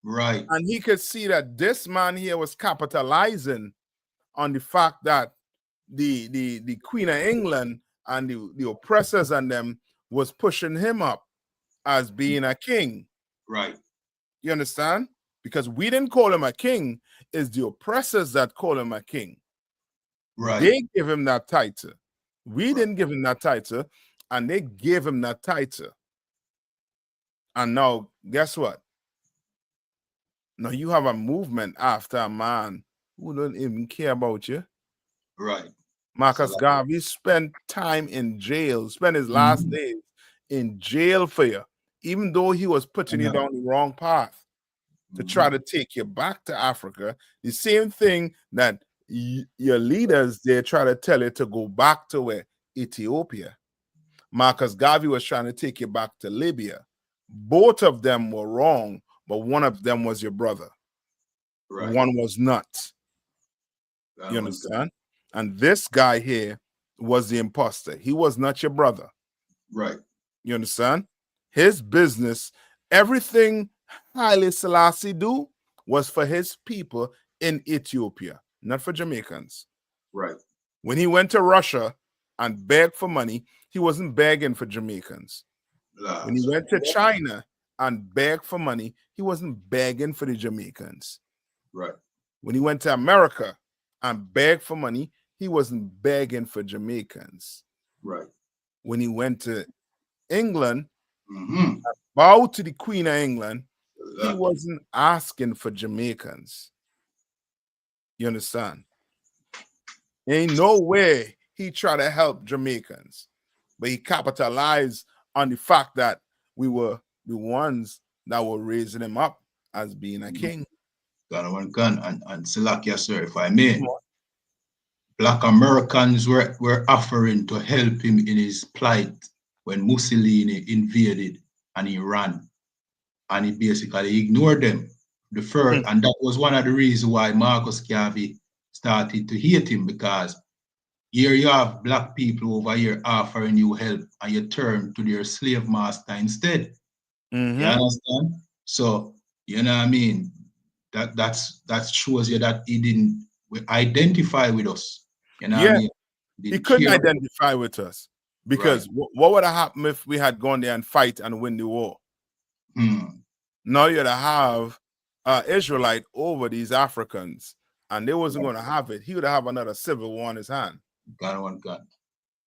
Right. And he could see that this man here was capitalizing on the fact that the Queen of England and the oppressors and them was pushing him up as being a king. Right. You understand? Because we didn't call him a king, it's the oppressors that call him a king. Right. They give him that title. We didn't give him that title, and they gave him that title. And now, guess what? Now you have a movement after a man who don't even care about you. Right. Marcus So that- Garvey spent time in jail, spent his last days in jail for you, even though he was putting you down the wrong path to try to take you back to Africa. The same thing that your leaders, they try to tell you to go back to where? Ethiopia. Marcus Garvey was trying to take you back to Libya. Both of them were wrong, but one of them was your brother. Right. One was not. You understand? And this guy here was the imposter. He was not your brother. Right. You understand? His business, everything Haile Selassie do was for his people in Ethiopia, not for Jamaicans. Right. When he went to Russia and begged for money, he wasn't begging for Jamaicans. When he went to China and begged for money, he wasn't begging for the Jamaicans. Right. When he went to America and begged for money, he wasn't begging for Jamaicans. Right. When he went to England, Mm-hmm. bowed to the Queen of England, he wasn't asking for Jamaicans. You understand? Ain't no way he tried to help Jamaicans, but he capitalized on the fact that we were the ones that were raising him up as being a king. And Salakia, sir, if I may. Black Americans were offering to help him in his plight when Mussolini invaded and he ran. And he basically ignored them. The first, and that was one of the reasons why Marcus Garvey started to hate him, because here you have black people over here offering you help and you turn to their slave master instead. Mm-hmm. You understand? So, you know what I mean? That shows you that he didn't identify with us. You know what I mean? He couldn't identify with us because what would have happened if we had gone there and fight and win the war? Now you'd have Israelite over these Africans, and they wasn't going to have it. He would have another civil war on his hand. God.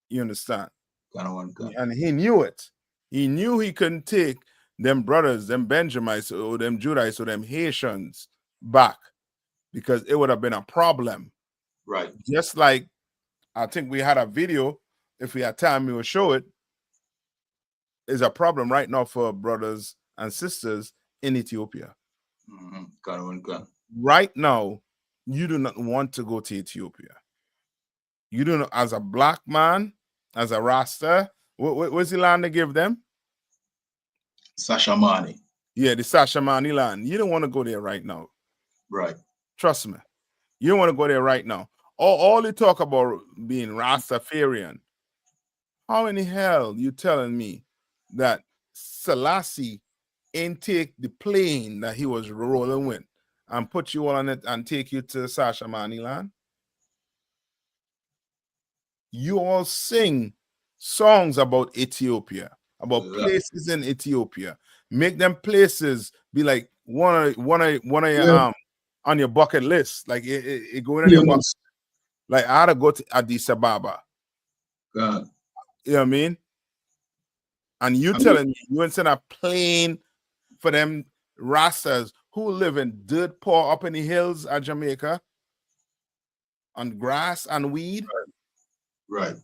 You understand? God. And he knew it. He knew he couldn't take them brothers, them Benjamites, or them Judites, or them Haitians back, because it would have been a problem. Right. Just like, I think we had a video, if we had time, we will show it. Is a problem right now for brothers and sisters in Ethiopia. God. Right now, you do not want to go to Ethiopia. You do not, as a black man, as a Rasta, what's the land they give them? Sashamani. Yeah, the Sashamani land. You don't want to go there right now. Right. Trust me. You don't want to go there right now. All they talk about being Rastafarian. How in the hell you telling me that Selassie ain't take the plane that he was rolling with and put you on it and take you to Sashamani land? You all sing songs about Ethiopia, about places in Ethiopia. Make them places be like one of your on your bucket list. Like it going on your bucket. Like I had to go to Addis Ababa. God. You know what I mean? And you telling me you ain't send a plane for them Rastas who live in dirt poor up in the hills of Jamaica on grass and weed. Right.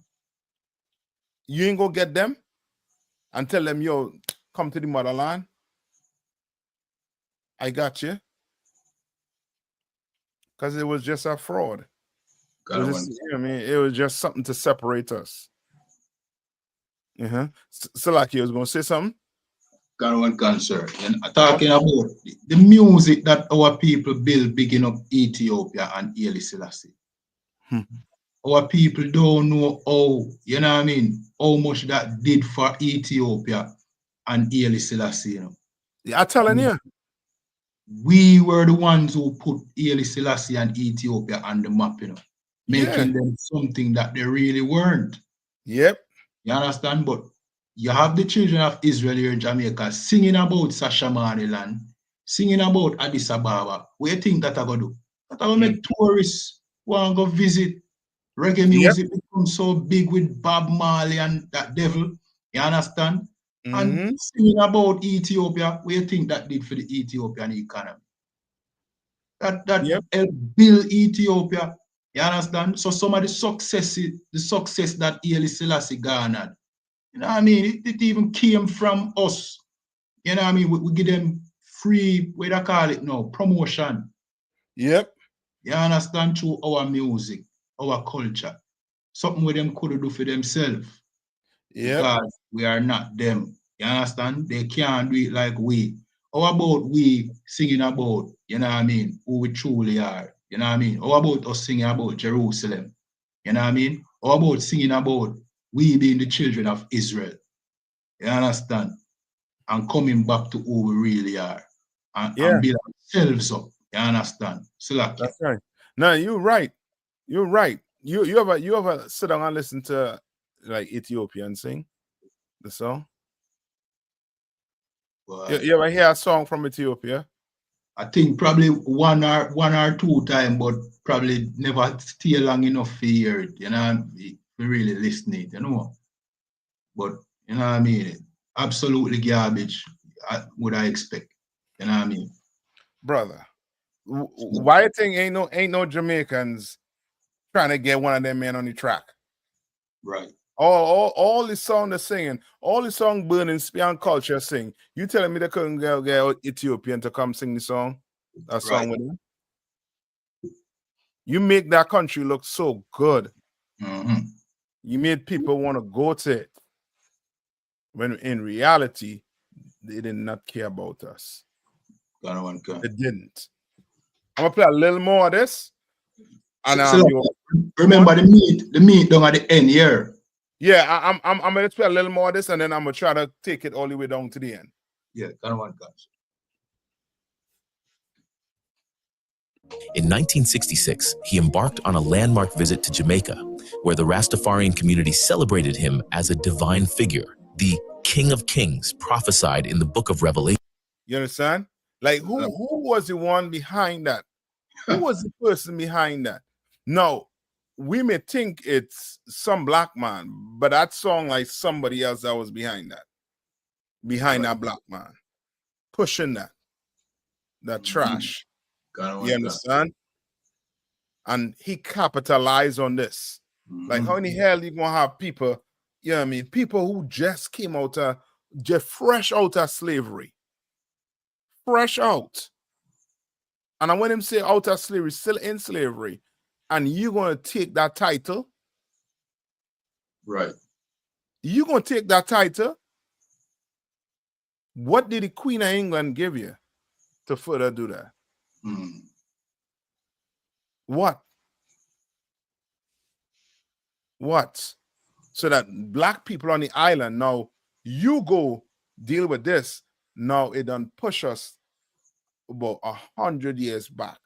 You ain't gonna get them and tell them, yo, come to the motherland. I got you. Because it was just a fraud. It was just, you know what I mean? It was just something to separate us. Salaki was going to say something? God, sir. And talking about the music that our people build bigging up Ethiopia and Haile Selassie. Our people don't know how, you know what I mean, how much that did for Ethiopia and Haile Selassie, you know. Yeah, I'm telling you. we were the ones who put Haile Selassie and Ethiopia on the map, you know, making them something that they really weren't. Yep. You understand? But you have the children of Israel here in Jamaica singing about Sashamaniland, singing about Addis Ababa. What do you think that I gonna do? That I gonna make tourists want to go visit. Reggae music becomes so big with Bob Marley and that devil. You understand? And singing about Ethiopia, what do you think that did for the Ethiopian economy? That helped build Ethiopia. You understand? So some of the success that Haile Selassie garnered, you know what I mean? It even came from us. You know what I mean? We give them free, what do I call it now? Promotion. Yep. You understand? Through our music, our culture. Something with them could do for themselves. Yep. Because we are not them. You understand? They can't do it like we. How about we singing about, you know what I mean, who we truly are? You know what I mean? How about us singing about Jerusalem? You know what I mean? How about singing about we being the children of Israel? You understand? And coming back to who we really are. And build ourselves up. You understand? So like, that's right. No, you're right. You're right. You ever sit down and listen to like Ethiopian sing the song? You ever hear a song from Ethiopia? I think probably one or two times, but probably never stay long enough to hear it. You know, we really listen it, you know. But you know what I mean? Absolutely garbage, would I expect. You know what I mean? Brother, why you think ain't no Jamaicans trying to get one of them men on the track? Right. All the song they're singing, all the song Burning Spear and Culture sing. You telling me they couldn't get Ethiopian to come sing the song? That song with them? You make that country look so good. You made people want to go to it. When in reality, they did not care about us. They didn't. I'm gonna play a little more of this. And remember the meat down at the end here. Yeah, I'm gonna play a little more of this, and then I'm gonna try to take it all the way down to the end. Yeah, guys. In 1966, he embarked on a landmark visit to Jamaica, where the Rastafarian community celebrated him as a divine figure, the King of Kings prophesied in the book of Revelation. You understand? Like, who was the one behind that? Who was the person behind that? No, we may think it's some black man, but that song like somebody else that was behind that. Behind that black man. Pushing that trash. You understand? And he capitalized on this. Like, how in the hell you gonna have people, you know what I mean? People who just came out just fresh out of slavery. Fresh out. And I want him to say out of slavery, still in slavery. And you're gonna take that title. Right. You're gonna take that title. What did the Queen of England give you to further do that? What? So that black people on the island, now you go deal with this. Now it done push us about 100 years back.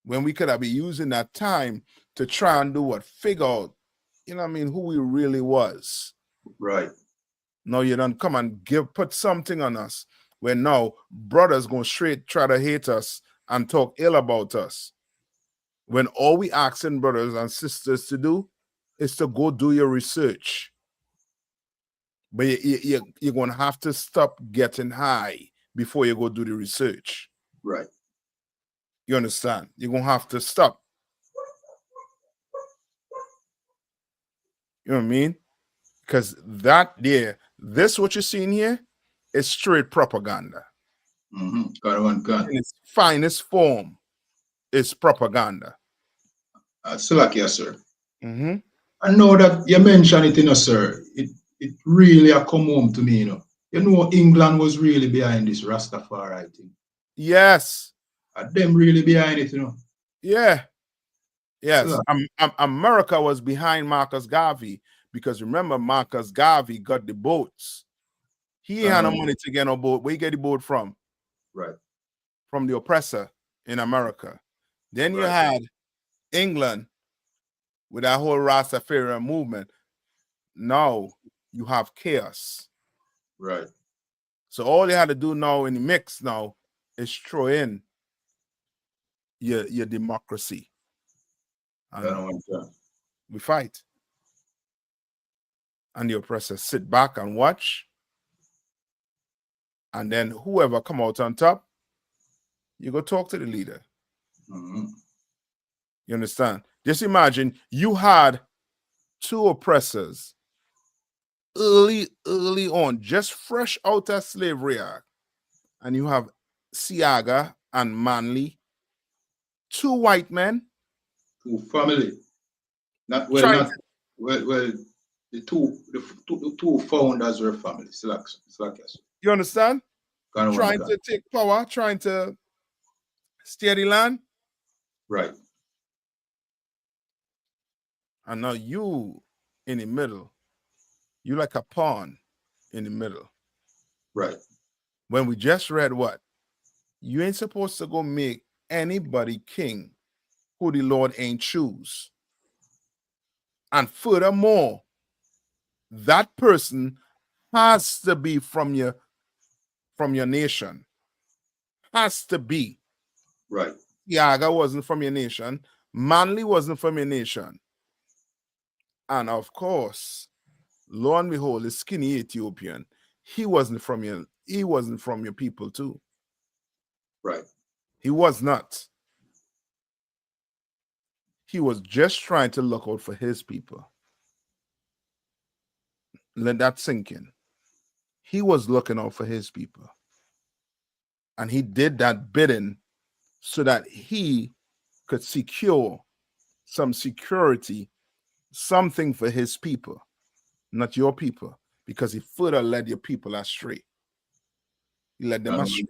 When we could have been using that time to try and do what? Figure out, you know what I mean, who we really was. Right. Now you done come and put something on us where now brothers go straight try to hate us and talk ill about us. When all we asking brothers and sisters to do is to go do your research. But you're going to have to stop getting high before you go do the research. Right. You understand? You're going to have to stop. You know what I mean? Because this what you're seeing here is straight propaganda. In its finest form is propaganda. Yes, sir. I know that you mentioned it, you know, sir. It really come home to me, you know. You know, England was really behind this Rastafari thing. Yes. Them really behind it, you know. Yeah. Yes. America was behind Marcus Garvey because remember, Marcus Garvey got the boats. He had no money to get no boat. Where you get the boat from? Right. from the oppressor in America. Then you Right. had England with that whole Rastafarian movement. Now you have chaos. Right. So all you had to do now in the mix now is throw in your democracy. And we fight. And the oppressors sit back and watch. And then whoever come out on top, you go talk to the leader. Mm-hmm. You understand? Just imagine you had two oppressors early on, just fresh out of slavery act. And you have Siaga and Manley, two white men. Two family. Not well, trying not well. The two founders were family. Yes. You understand? Trying To take power, trying to steer the land. Right. And now you in the middle. You like a pawn in the middle. Right. When we just read what? You ain't supposed to go make anybody king who the Lord ain't choose. And furthermore, that person has to be from your nation. Has to be. Right. Yaga wasn't from your nation. Manley wasn't from your nation. And of course, lo and behold, the skinny Ethiopian, he wasn't from your people too. Right. He was not. He was just trying to look out for his people. Let that sink in. He was looking out for his people. And he did that bidding so that he could secure some security, something for his people, not your people, because he further led your people astray. He led them astray.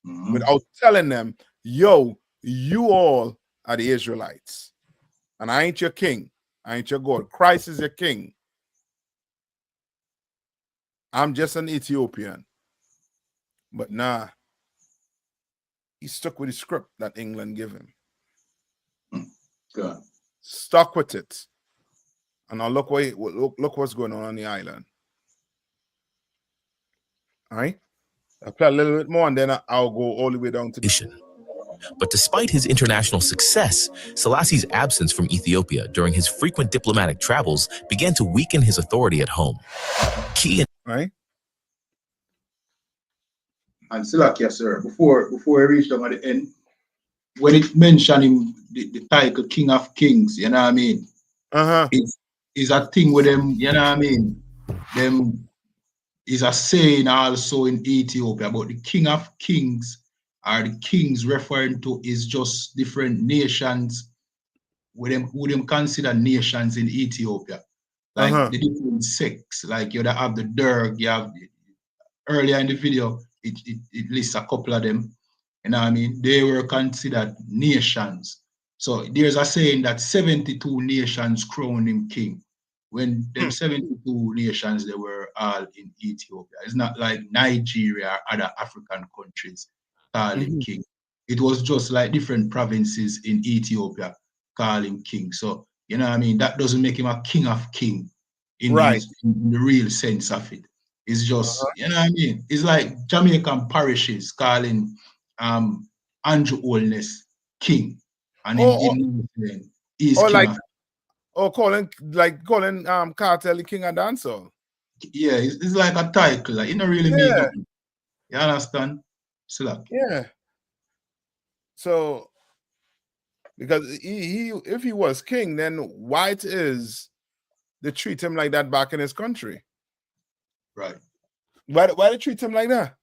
Mm-hmm. Without telling them, yo, you all are the Israelites. And I ain't your king. I ain't your God. Christ is your king. I'm just an Ethiopian. But nah, he stuck with the script that England gave him. Good. Stuck with it. And now look what's going on the island. All right? I'll play a little bit more and then I'll go all the way down to the... But despite his international success, Selassie's absence from Ethiopia during his frequent diplomatic travels began to weaken his authority at home. Right? And Silakia, sir, before I reach them at the end, when it mentioned him, the title King of Kings, you know what I mean? It's a thing with them, you know what I mean? Them is a saying also in Ethiopia about the King of Kings, or the kings referring to is just different nations who them consider nations in Ethiopia. Like the different sects, like you have the Derg, you have earlier in the video, it lists a couple of them. You know what I mean? They were considered nations. So there's a saying that 72 nations crowned him king. When them 72 nations, they were all in Ethiopia. It's not like Nigeria or other African countries calling king. It was just like different provinces in Ethiopia calling king. So, you know what I mean? That doesn't make him a king of king in the real sense of it. It's just, you know what I mean? It's like Jamaican parishes calling Andrew Holness king. And he's king calling Cartel the king of dancehall. Yeah, it's like a title. Like, it don't really mean nothing. You understand? Yeah. So, because he if he was king, then white is they treat him like that back in his country. Right. Why they treat him like that?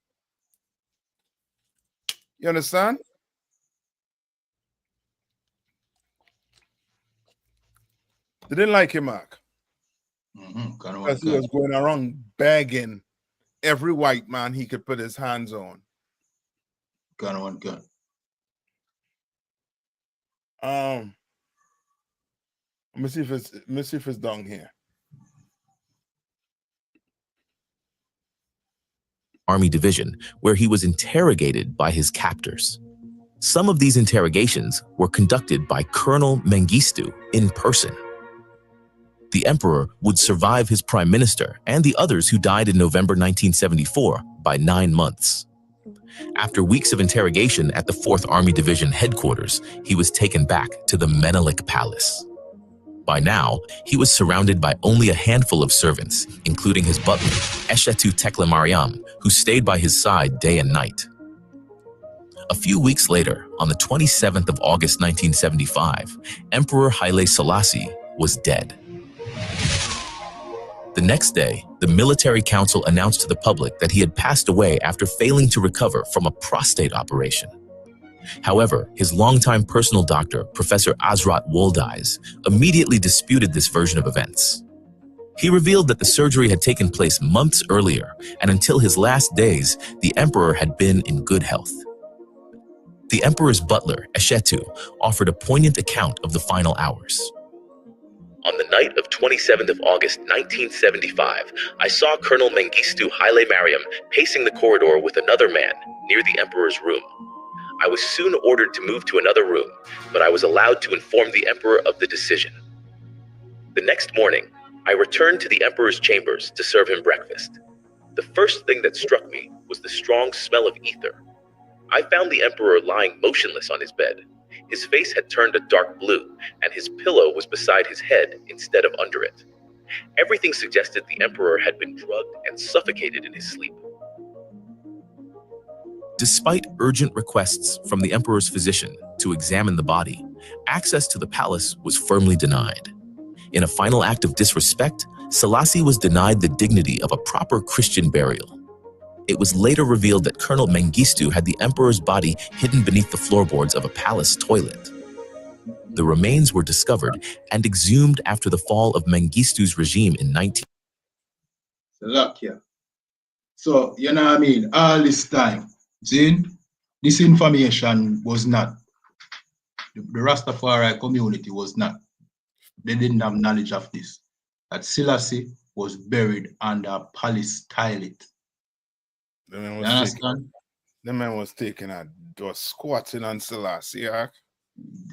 You understand? They didn't like him, Mark. Because he was going around begging every white man he could put his hands on. Gun. Let me see if it's down here. Army Division, where he was interrogated by his captors. Some of these interrogations were conducted by Colonel Mengistu in person. The emperor would survive his prime minister and the others who died in November 1974 by 9 months. After weeks of interrogation at the 4th Army Division headquarters, he was taken back to the Menelik Palace. By now, he was surrounded by only a handful of servants, including his butler, Eshetu Tekle Mariam, who stayed by his side day and night. A few weeks later, on the 27th of August 1975, Emperor Haile Selassie was dead. The next day, the military council announced to the public that he had passed away after failing to recover from a prostate operation. However, his longtime personal doctor, Professor Azrat Woldeis, immediately disputed this version of events. He revealed that the surgery had taken place months earlier, and until his last days, the emperor had been in good health. The emperor's butler, Eshetu, offered a poignant account of the final hours. On the night of 27th of August 1975, I saw Colonel Mengistu Haile Mariam pacing the corridor with another man near the emperor's room. I was soon ordered to move to another room, but I was allowed to inform the emperor of the decision. The next morning, I returned to the emperor's chambers to serve him breakfast. The first thing that struck me was the strong smell of ether. I found the emperor lying motionless on his bed. His face had turned a dark blue, and his pillow was beside his head instead of under it. Everything suggested the emperor had been drugged and suffocated in his sleep. Despite urgent requests from the emperor's physician to examine the body, access to the palace was firmly denied. In a final act of disrespect, Selassie was denied the dignity of a proper Christian burial. It was later revealed that Colonel Mengistu had the emperor's body hidden beneath the floorboards of a palace toilet. The remains were discovered and exhumed after the fall of Mengistu's regime in 19... So, you know what I mean? All this time, see, this information was not, the Rastafari community was not, they didn't have knowledge of this, that Selassie was buried under a palace toilet. The man You understand? The man was taking a was squatting on Selassie. Yeah?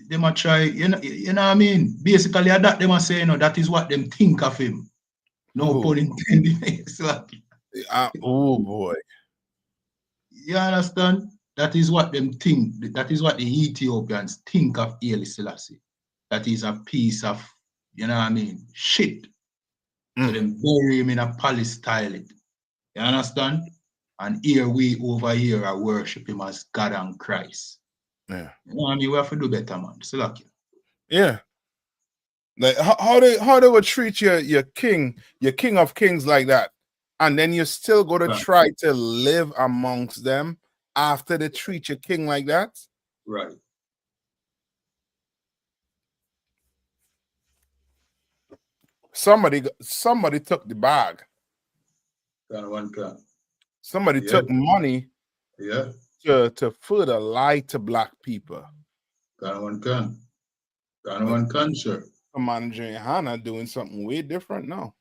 They might try, you know what I mean? Basically, that they must say, you know, that is what them think of him. No pun intended. Oh boy. You understand? That is what them think. That is what the Ethiopians think of Haile Selassie. That is a piece of, you know what I mean, shit. So them bury him in a palace toilet. You understand? And here we over here are worship him as God and Christ. Yeah. You know what I mean? We have to do better, man. Selassie. Yeah. Like how they would treat your king of kings like that, and then you still go to try to live amongst them after they treat your king like that? Right. Somebody took the bag. Somebody took money to further lie to black people. Sir. Commander Hannah doing something way different now.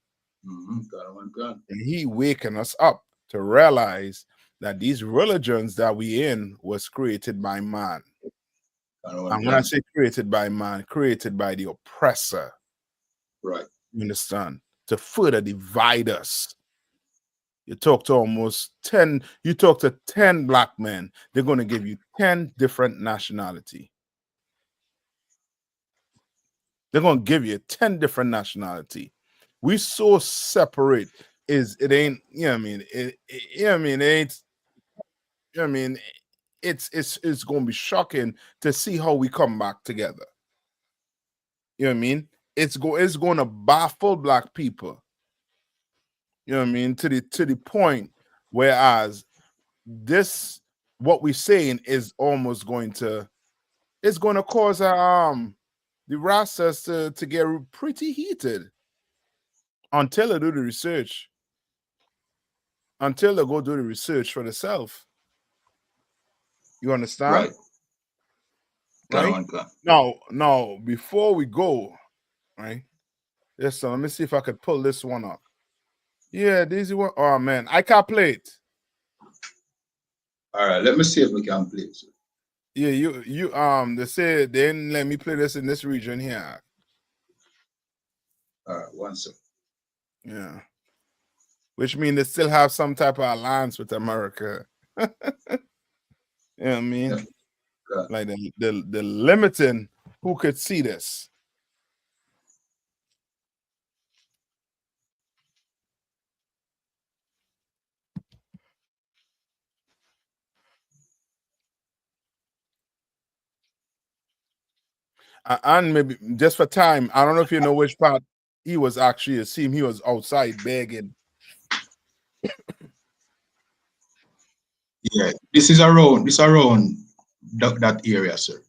And he waking us up to realize that these religions that we in was created by man. And when I say created by man, created by the oppressor. Right. You understand? To further divide us. You talk to 10 black men, they're going to give you 10 different nationality. They're going to give you 10 different nationality. We so separate it ain't, you know what I mean? It ain't, you know what I mean? It's going to be shocking to see how we come back together. You know what I mean? It's going to baffle black people. You know what I mean? To the point whereas this, what we're saying is almost going to, it's going to cause the Rastas to get pretty heated until they do the research. Until they go do the research for themselves. You understand? Right? Now, before we go, right? Yes, let me see if I could pull this one up. Yeah, this one. Oh man, I can't play it. All right, let me see if we can play it. Sir. Yeah, you they said they didn't let me play this in this region here. All right, one second. Yeah. Which means they still have some type of alliance with America. You know what I mean? Yeah. Like the limiting who could see this. And maybe just for time, I don't know if you know which part he was actually a team. He was outside begging. Yeah, this is around that area, sir.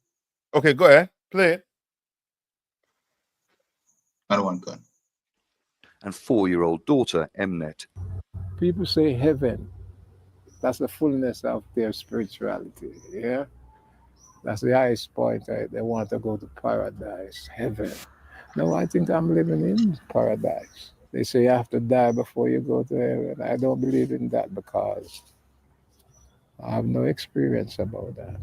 Okay, go ahead. Play it. That one can. And 4-year-old daughter, Mnet. People say heaven. That's the fullness of their spirituality. Yeah. That's the highest point. They want to go to paradise, heaven. No, I think I'm living in paradise. They say you have to die before you go to heaven. I don't believe in that because I have no experience about that.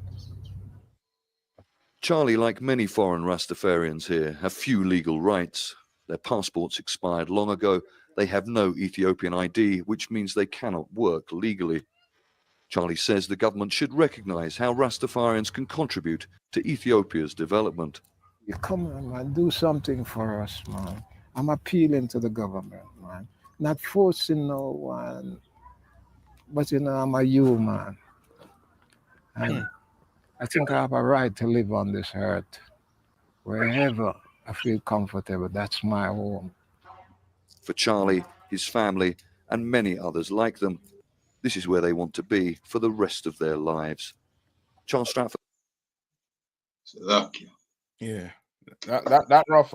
Charlie, like many foreign Rastafarians here, have few legal rights. Their passports expired long ago. They have no Ethiopian ID, which means they cannot work legally. Charlie says the government should recognize how Rastafarians can contribute to Ethiopia's development. You come on, man, do something for us, man. I'm appealing to the government, man. Not forcing no one, but you know, I'm a human. And I think I have a right to live on this earth. Wherever I feel comfortable, that's my home. For Charlie, his family, and many others like them, this is where they want to be for the rest of their lives. Charles Stratford. Yeah, that rough.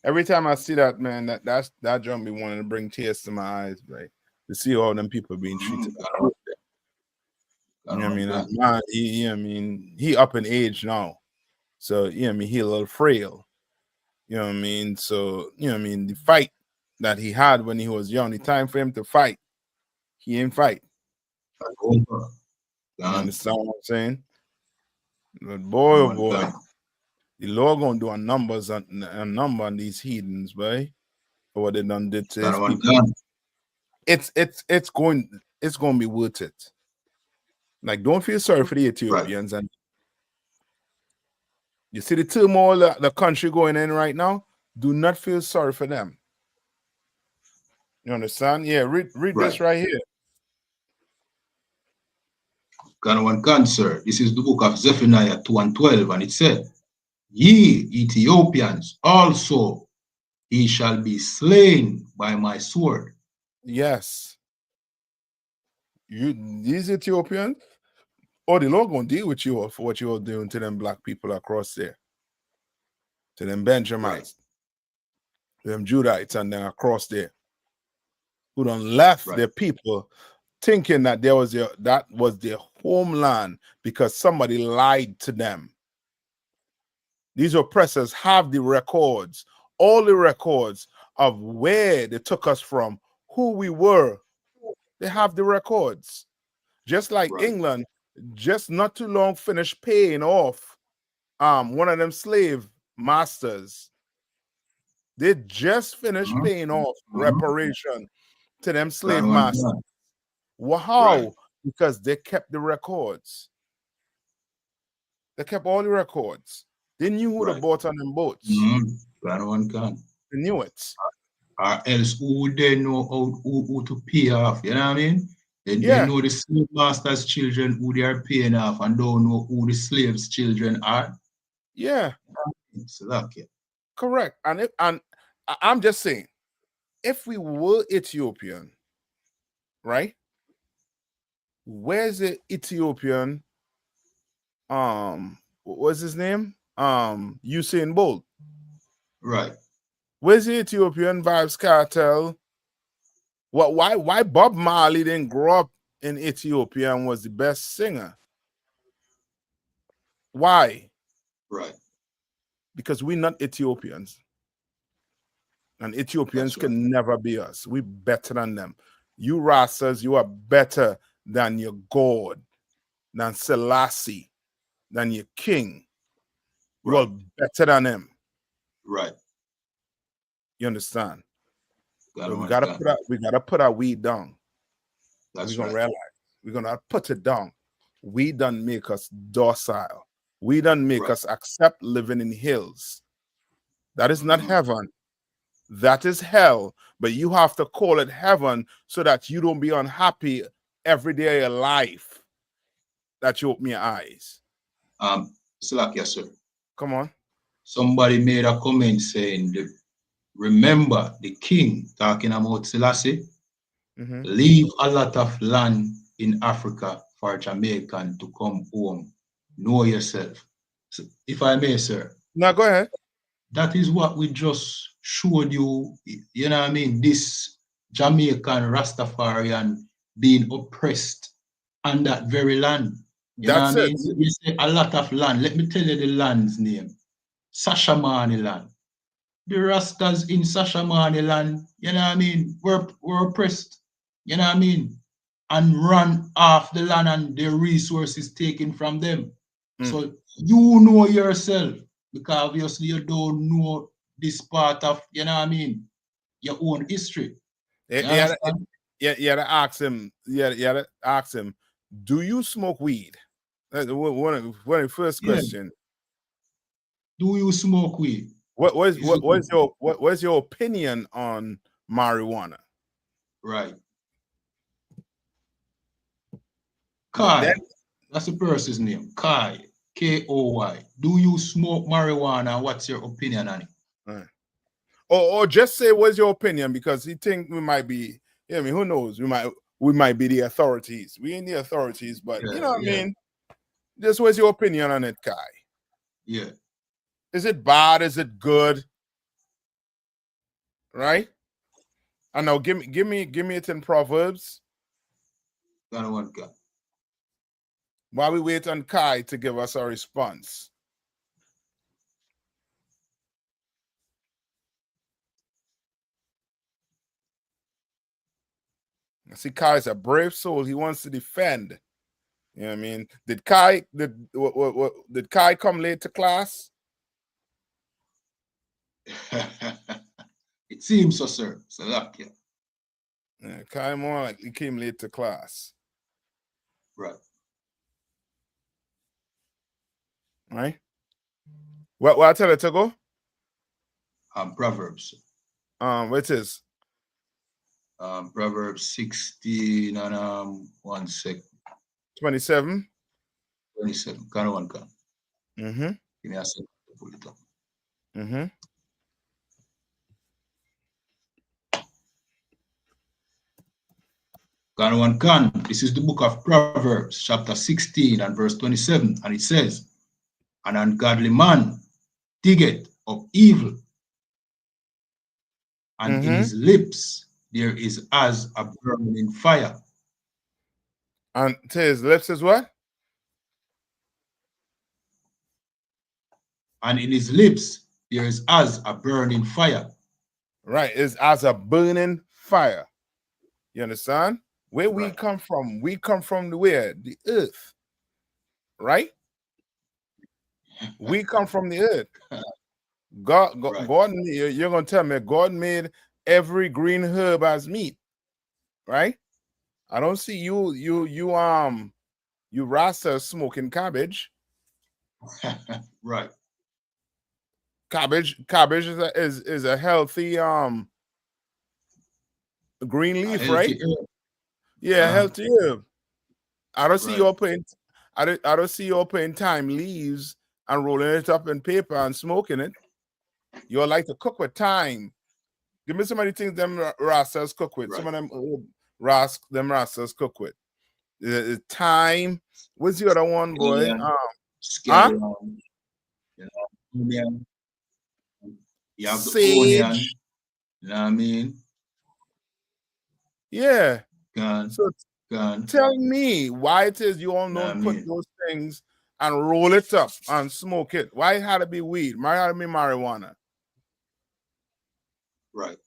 Every time I see that, man, that jump me wanting to bring tears to my eyes, right? To see all them people being treated. You know what I mean? I mean, he up in age now, so you know what I mean, he a little frail. You know what I mean? So you know what I mean, the fight that he had when he was young, the time for him to fight, he ain't fight. You understand what I'm saying? But boy, oh boy, the Lord gonna do a number on these heathens, boy. For what they done did to his people. It's going to be worth it. Like, don't feel sorry for the Ethiopians. Right. And you see the turmoil the country going in right now. Do not feel sorry for them. You understand? Yeah, read this right here. Ghana, sir. This is the book of Zephaniah 2:12, and it said, "Ye Ethiopians also, he shall be slain by my sword." Yes. These Ethiopians, the Lord gonna deal with you for what you're doing to them black people across there, to them Benjamites, to them Judites, and then across there, who done left their people, thinking that that was their homeland because somebody lied to them. These oppressors have the records, all the records of where they took us from, who we were. They have the records. Just like England, just not too long finished paying off one of them slave masters. They just finished paying off reparation to them slave masters. Wow, because they kept the records. They kept all the records. They knew who to bought on them boats. They knew it. Or else who would they know who to pay off? You know what I mean? They know the slave masters' children who they are paying off and don't know who the slaves' children are. Yeah. It's lucky. Correct. And I'm just saying, if we were Ethiopian, right? Where's the Ethiopian? What's his name? Usain Bolt. Right. Where's the Ethiopian Vibes Cartel? Why Bob Marley didn't grow up in Ethiopia and was the best singer? Why? Right. Because we're not Ethiopians. And Ethiopians can never be us. We're better than them. You Rastas, you are better than your God. than Selassie, than your king. You Right. are better than him. Right. You understand? Gotta We gotta understand. put our weed down. That's We're gonna right. realize we're gonna put it down. We done make us docile. We done make Right. us accept living in hills. That is not Mhm. heaven. That is hell. But you have to call it heaven so that you don't be unhappy every day of your life. That you open your eyes. Slack, yes, sir. Come on. Somebody made a comment saying, remember the king talking about Selassie, Mhm. leave a lot of land in Africa for Jamaican to come home. Know yourself. So, if I may, sir, Now go ahead. that is what we just showed you. You know what I mean? This Jamaican Rastafarian being oppressed on that very land. You know what I That's it. mean? You say a lot of land. Let me tell you the land's name. Sashamani land. The Rastas in Sashamani land, you know what I mean, were oppressed, you know what I mean, and run off the land and their resources taken from them. Mm. So you know yourself, because obviously you don't know this part of, you know what I mean, your own history. You understand? You had to ask him. You had to ask him. Do you smoke weed? That's one of the first Yeah. question. Do you smoke weed? What's your opinion on marijuana? Right. Kai, Then, that's the person's name. Kai, Koy. Do you smoke marijuana? What's your opinion on it? or just say what's your opinion, because he think we might be. Yeah, I mean, who knows? We might be the authorities. We ain't the authorities, but you know what I mean. Just what's your opinion on it, Kai? Yeah. Is it bad? Is it good? Right? I know. Give me it in Proverbs. Got one guy. While we wait on Kai to give us a response. I see Kai's a brave soul. He wants to defend. You know what I mean? Did Kai come late to class? It seems so, sir. So luck, yeah. Yeah, Kai more like he came late to class. Right. Right? What I tell you to go? Proverbs. What is? Proverbs 16 and 1 sec. 27. 27. Kind of one can. Mm-hmm. Give me a second to pull it up. Mm-hmm. Kind of one can. This is the book of Proverbs, chapter 16 and verse 27. And it says, an ungodly man diggeth of evil, and in his lips there is as a burning fire. And to his lips is what? And in his lips there is as a burning fire. Right, is as a burning fire. You understand? Where we come from, we come from where? The earth. Right? We come from the earth. God, you're gonna tell me God made every green herb as meat, right? I don't see you Rasta smoking cabbage. Right. Cabbage is a healthy green leaf, right? Herb. Yeah, healthy herb. I don't see you putting I don't see you putting thyme leaves and rolling it up in paper and smoking it. You like to cook with thyme. Give me some of the things them Rastas cook with. Some of them Rastas cook with. Thyme. What's the other one, boy? Scallion. Onion. You have Sage. the onion. You know what I mean? Yeah. Gone. So tell me why it is you all don't put those things and roll it up and smoke it. Why it had to be weed? Why it had to be marijuana? Right.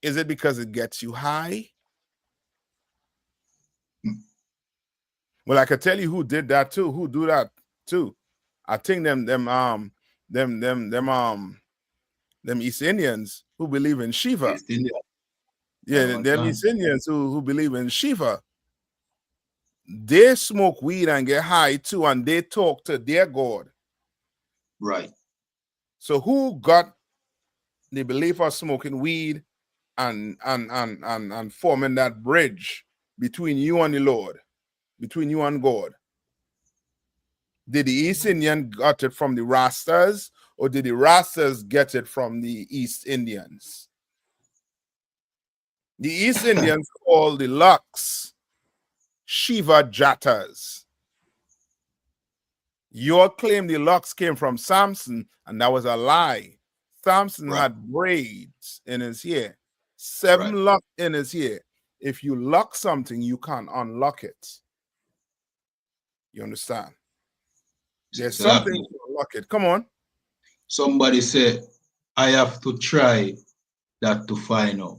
Is it because it gets you high? Well, I could tell you who did that too. Who do that too? I think them East Indians who believe in Shiva. East India. Yeah, Yeah, them man. East Indians who believe in Shiva. They smoke weed and get high too, and they talk to their God. Right. So who got the belief of smoking weed and forming that bridge between you and the Lord, between you and God? Did the East Indian got it from the Rastas, or did the Rastas get it from the East Indians? The East Indians call the Lux Shiva Jatas. Your claim the Lux came from Samson, and that was a lie. Samson had braids in his hair, 7 locks in his hair. If you lock something, you can't unlock it. You understand? There's something to unlock it. Come on. Somebody said, I have to try that to find out.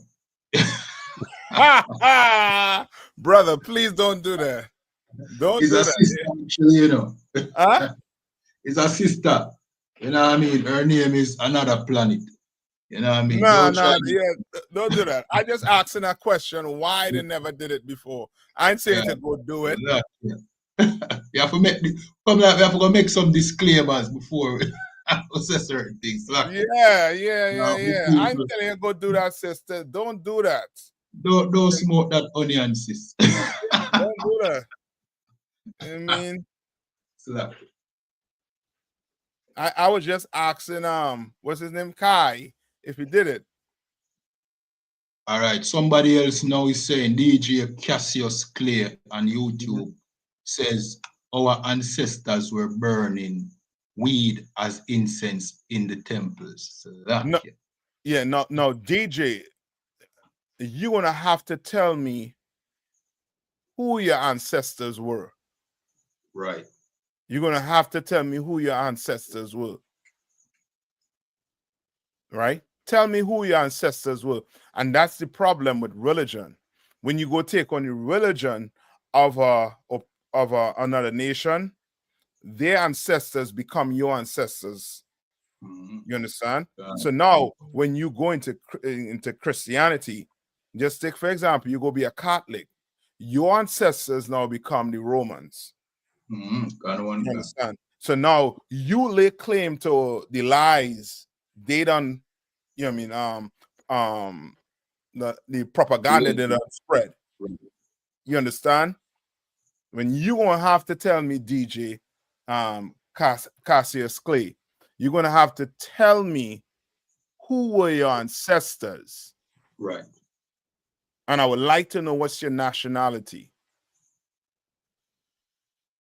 Brother, please don't do that. Don't It's do a that. sister, actually, you know. Huh? It's a sister. You know what I mean? Her name is Another Planet. You know what I mean? No, Don't try don't do that. I just asking a question why they never did it before. I ain't saying to go do it. You have to make we have to go make some disclaimers before we say certain things. Yeah. I ain't telling you go do that, sister. Don't do that. Don't smoke that onion, sis. Don't do that. I mean, I was just asking what's his name? Kai, if he did it. All right. Somebody else now is saying DJ Cassius Clay on YouTube says our ancestors were burning weed as incense in the temples. No, DJ, you're gonna have to tell me who your ancestors were. Right. You're gonna have to tell me who your ancestors were. Right? Tell me who your ancestors were. And that's the problem with religion. When you go take on the religion of another nation, their ancestors become your ancestors. You understand? So now when you go into Christianity, just take for example, you go be a Catholic, your ancestors now become the Romans. You understand? So now you lay claim to the lies they done, you know what I mean, the propaganda they done spread. You understand? When you gonna have to tell me, DJ Cassius Clay, you're gonna have to tell me who were your ancestors. Right. And I would like to know what's your nationality.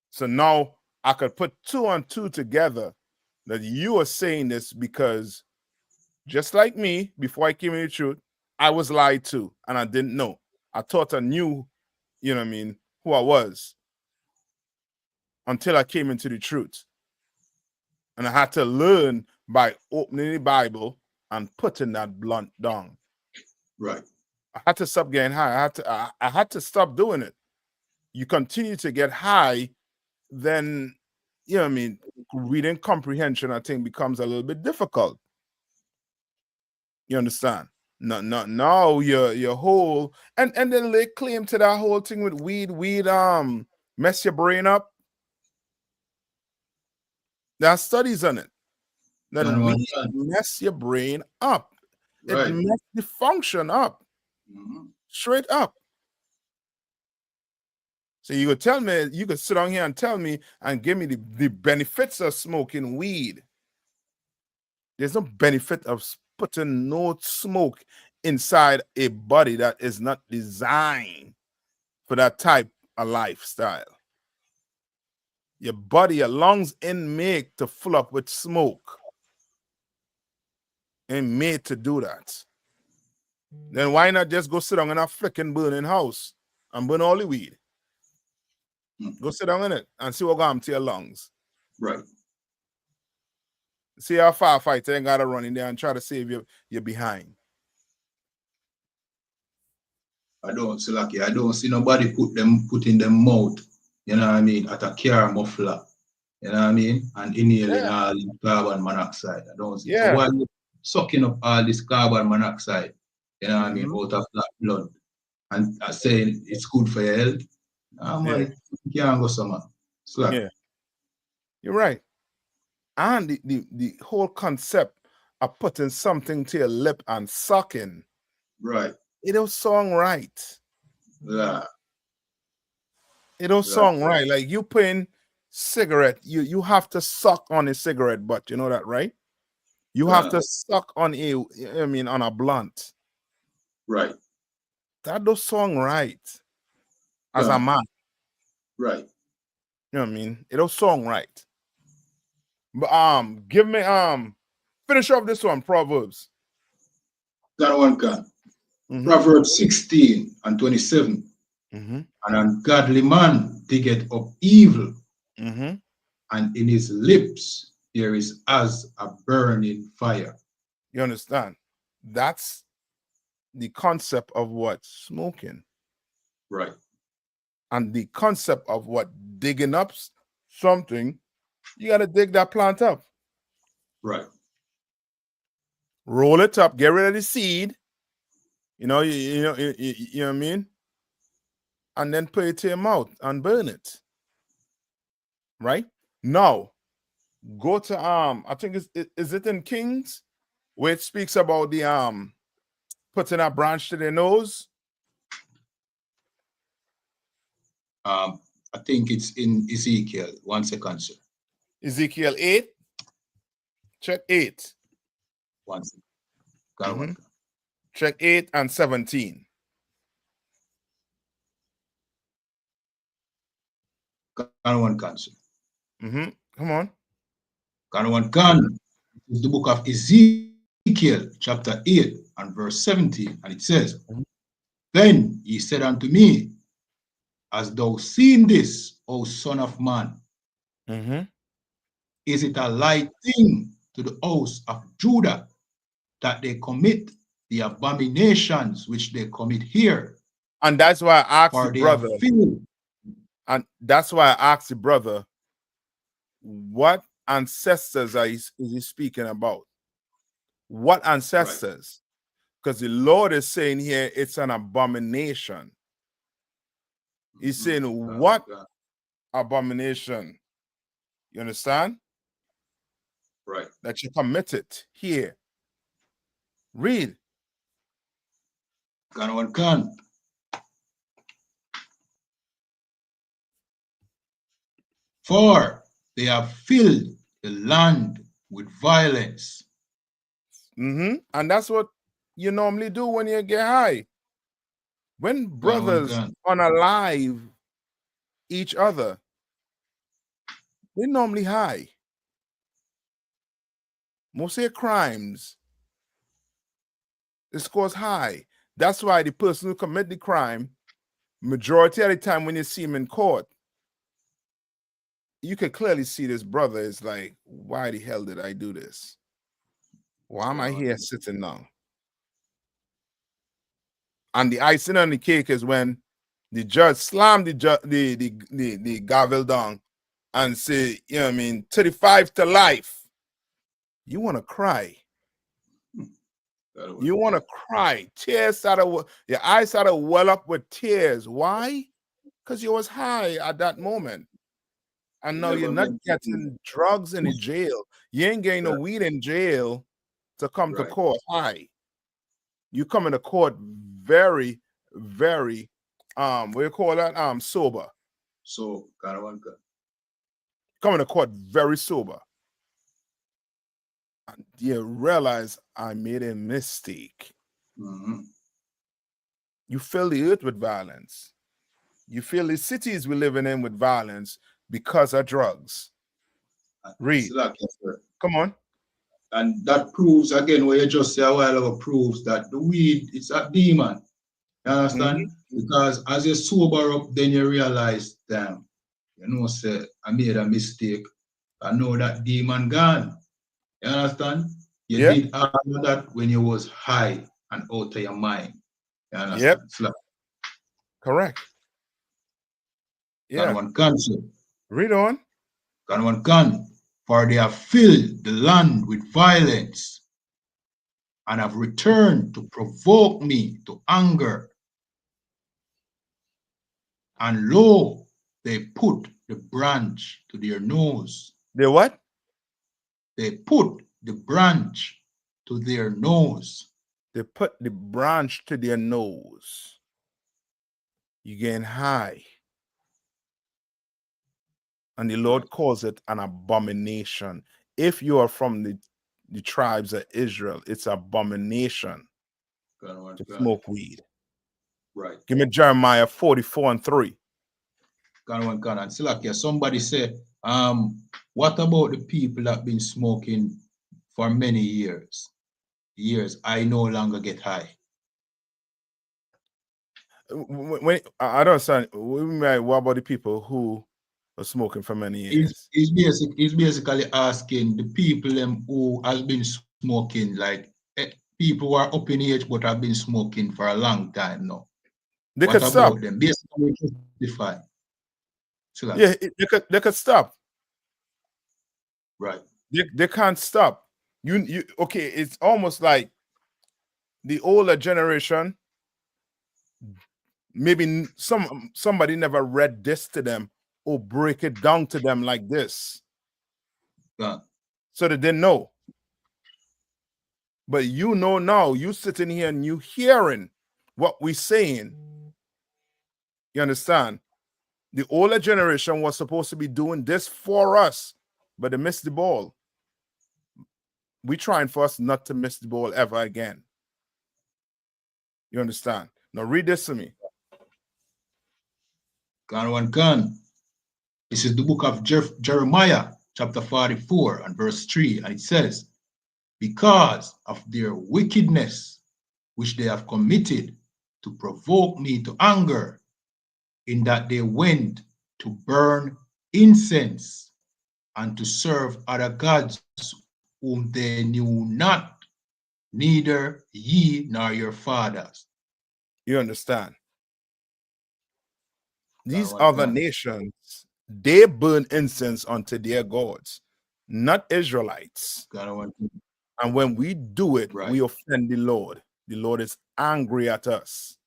So now I could put 2 and 2 together that you are saying this because just like me, before I came in the truth, I was lied to and I didn't know. I thought I knew, you know what I mean, who I was until I came into the truth. And I had to learn by opening the Bible and putting that blunt down. Right. I had to stop getting high. I had to stop doing it. You continue to get high, then, you know what I mean, reading comprehension, I think, becomes a little bit difficult. You understand? No, your whole and then they claim to that whole thing with weed mess your brain up. There are studies on it. That weed mess your brain up. It mess the function up. Straight up. So you could tell me, you could sit on here and tell me and give me the benefits of smoking weed. There's no benefit of putting no smoke inside a body that is not designed for that type of lifestyle. Your body, your lungs ain't made to fill up with smoke. Ain't made to do that. Then why not just go sit down in a freaking burning house and burn all the weed? Go sit down in it and see what goes to your lungs. Right. See how firefighter ain't gotta run in there and try to save you behind. I don't see nobody put in them mouth you know what I mean, at a car muffler, you know what I mean, and inhaling all the carbon monoxide. I don't see. So Yeah. while you're sucking up all this carbon monoxide, you know what I mean, out of that blood, and saying it's good for your health, man, you can't go somewhere. Slack. Yeah. You're right. And the whole concept of putting something to your lip and sucking, Right. it don't sound right. Yeah. It don't sound right. Like you putting cigarette, you have to suck on a cigarette butt. You know that, right? You have to suck on on a blunt. Right. That don't sound right. As a man. Right. You know what I mean? It don't sound right. But give me finish off this one, Proverbs. That one can. Proverbs 16 and 27. An ungodly man diggeth up evil, and in his lips there is as a burning fire. You understand? That's the concept of what? Smoking. Right. And the concept of what? Digging up something, you got to dig that plant up. Right. Roll it up, get rid of the seed. You know what I mean? And then put it to your mouth and burn it. Right? Now, go to I think is it in Kings where it speaks about the putting a branch to their nose? I think it's in Ezekiel. 1 second, sir. Ezekiel 8. Check 8. 1 second. Check 8 and 17. One cancer. Come on. One can. It's the book of Ezekiel, chapter 8 and verse 17, and it says, Then he said unto me, Hast thou seen this, O son of man? Is it a light thing to the house of Judah that they commit the abominations which they commit here? And that's why I asked the brother. And that's why I asked the brother, what ancestors is he speaking about? What ancestors? Because the Lord is saying here it's an abomination. He's saying, what abomination? You understand? Right. That you committed here. Read. Can. For they have filled the land with violence. And that's what you normally do when you get high. When brothers unalive each other, they normally high. Most of their crimes is scores high. That's why the person who commit the crime, majority of the time when you see him in court, you can clearly see this brother is like, why the hell did I do this? Why am I here sitting now? And the icing on the cake is when the judge slammed the gavel down and say, 35 to life. You want to cry. You want to cry. Tears your eyes started to well up with tears. Why? Because you was high at that moment. And now you're not getting drugs in the jail. You ain't getting no weed in jail to come to court high. You come into court very, very, what do you call that? Sober. So, come into court very sober. And you realize I made a mistake. You fill the earth with violence. You fill the cities we're living in with violence because of drugs. Read. Come on. And that proves, again, what you just said a while ago, proves that the weed is a demon. You understand? Because as you sober up, then you realize, damn, say, I made a mistake. I know that demon gone. You understand? You did all of that when you was high and out of your mind. You understand? Correct. Yeah. one cancel. Read on. One can. For they have filled the land with violence and have returned to provoke me to anger. And lo, they put the branch to their nose. They what? They put the branch to their nose. They put the branch to their nose. You getting high. And the Lord calls it an abomination. If you are from the tribes of Israel, it's abomination to smoke weed. Right. Give me Jeremiah 44:3. And Silakia, somebody said, what about the people that have been smoking for many years? I no longer get high. When I don't understand, what about the people who are smoking for many years? He's basically asking the people who has been smoking, like people who are up in age but have been smoking for a long time now. They What could about stop. them? Basically, justify. So Yeah, they could stop. Right. They can't stop. You okay? It's almost like the older generation. Maybe somebody never read this to them or break it down to them like this, Yeah. so that they know. But you know now, you sitting here and you hearing what we're saying. You understand? The older generation was supposed to be doing this for us, but they missed the ball. We trying for us not to miss the ball ever again. You understand? Now read this to me. Gun. This is the book of Jeremiah, chapter 44 and verse 3, and it says, because of their wickedness, which they have committed to provoke me to anger, in that they went to burn incense and to serve other gods whom they knew not, neither ye nor your fathers. You understand? These other nations, they burn incense unto their gods, not Israelites. And when we do it, we offend the Lord. The Lord is angry at us.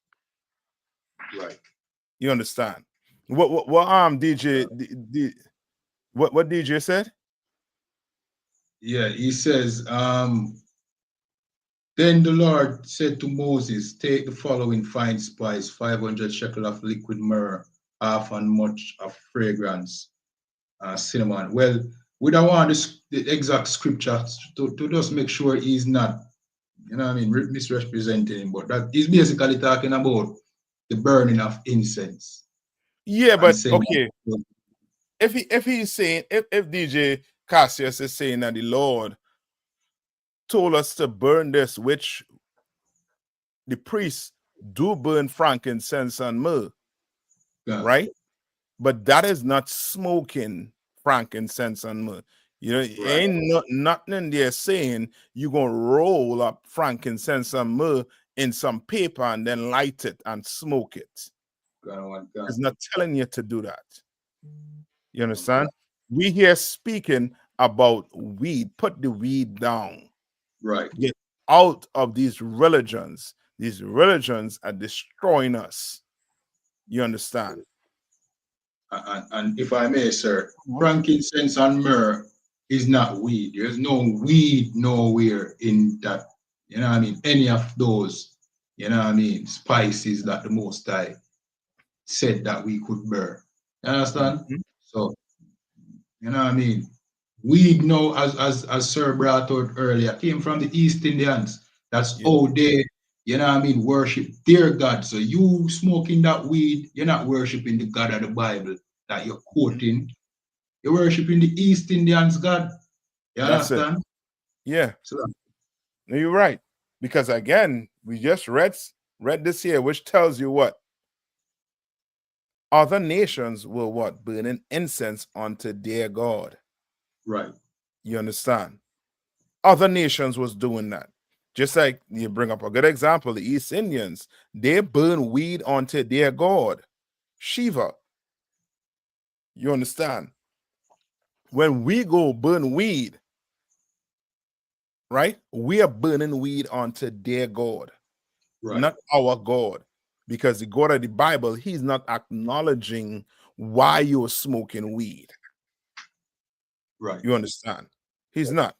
Right. You understand? What DJ what DJ said? Yeah, he says, then the Lord said to Moses, take the following fine spice, 500 shekel of liquid myrrh, half and much of fragrance, cinnamon. Well, we don't want the exact scripture to just make sure he's not, misrepresenting him, but that is basically talking about the burning of incense. Yeah, but okay. If he's saying, if DJ Cassius is saying that the Lord told us to burn this, which the priests do burn frankincense and myrrh, right? But that is not smoking frankincense and myrrh. Ain't nothing in there saying you're going to roll up frankincense and myrrh in some paper and then light it and smoke it. It's not telling you to do that. You understand? We here speaking about weed. Put the weed down. Right. Get out of these religions. These religions are destroying us. You understand? And if I may, sir, frankincense and myrrh is not weed. There's no weed nowhere in that, any of those, spices that the Most High said that we could burn. You understand? Mm-hmm. So, weed now, as Sir brought out earlier, came from the East Indians. That's how they, worship their God. So you smoking that weed, you're not worshiping the God of the Bible that you're quoting. You're worshiping the East Indians' God. You understand? Yeah. So, you're right. Because again, we just read this here, which tells you what? Other nations will what? Burning incense unto their God. Right. You understand? Other nations was doing that. Just like you bring up a good example, the East Indians, they burn weed onto their God, Shiva. You understand? When we go burn weed, right? We are burning weed onto their God, Right. not our God. Because the God of the Bible, he's not acknowledging why you're smoking weed. Right. You understand? He's not.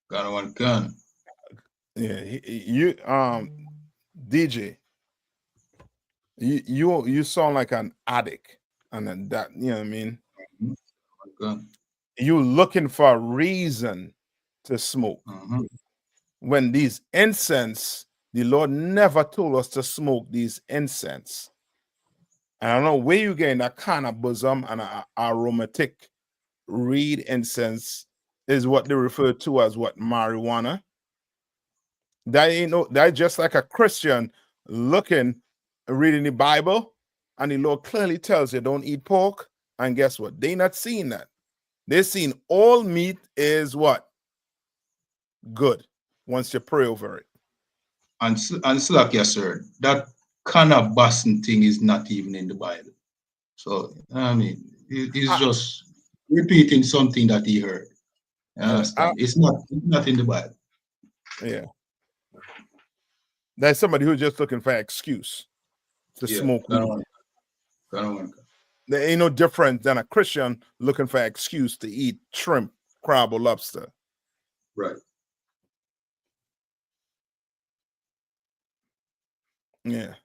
Got one gun. Yeah, you DJ, you sound like an addict, and then that, you know what I mean. One gun. You looking for a reason to smoke when these incense, the Lord never told us to smoke these incense. And I don't know where you getting that kind of bosom and aromatic reed incense is what they refer to as what marijuana. That ain't no, that just like a Christian looking, reading the Bible, and the Lord clearly tells you don't eat pork. And guess what? They not seeing that. They seen all meat is what? Good. Once you pray over it. And Slack, yes, sir. That kind of busting thing is not even in the Bible. So I mean, he's just repeating something that he heard. You understand? It's not in the Bible. Yeah. That's somebody who's just looking for an excuse to smoke weed. There ain't no different than a Christian looking for an excuse to eat shrimp, crab, or lobster. Right. Yeah.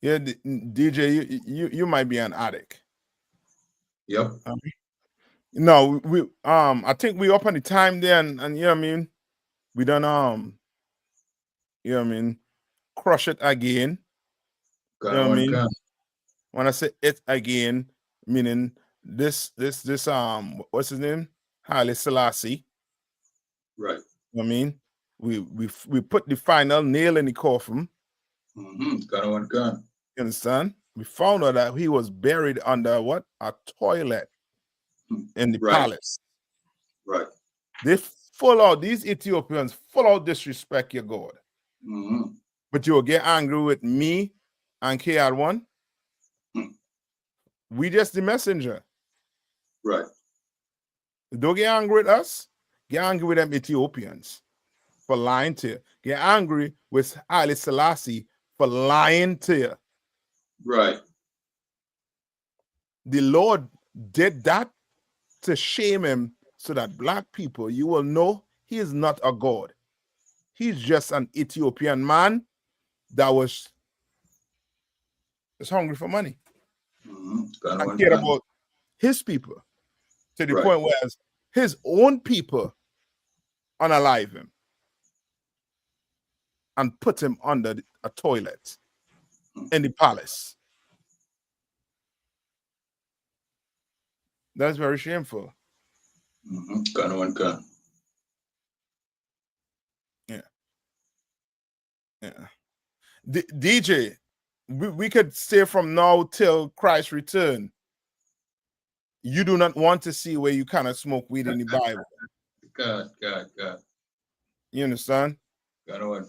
Yeah, DJ, you might be an addict. Yep. No, we I think we up on the time there, and you know what I mean. We done you know what I mean, crush it again. You know what I mean? When I say it again, meaning this what's his name? Haile Selassie. Right. You know what I mean? We put the final nail in the coffin. Gun. You understand? We found out that he was buried under what? A toilet in the palace. Right. They full out, these Ethiopians full out disrespect your God. But you'll get angry with me and KR1. We just the messenger. Right. Don't get angry with us. Get angry with them Ethiopians for lying to you. Get angry with Haile Selassie for lying to you. Right. The Lord did that to shame him so that black people, you will know he is not a God. He's just an Ethiopian man that was hungry for money. And cared about his people to the point where his own people unalive him and put him under a toilet in the palace. That's very shameful. Yeah. Yeah. DJ, we could say from now till Christ's return, you do not want to see where you cannot smoke weed in the Bible. God. You understand? God.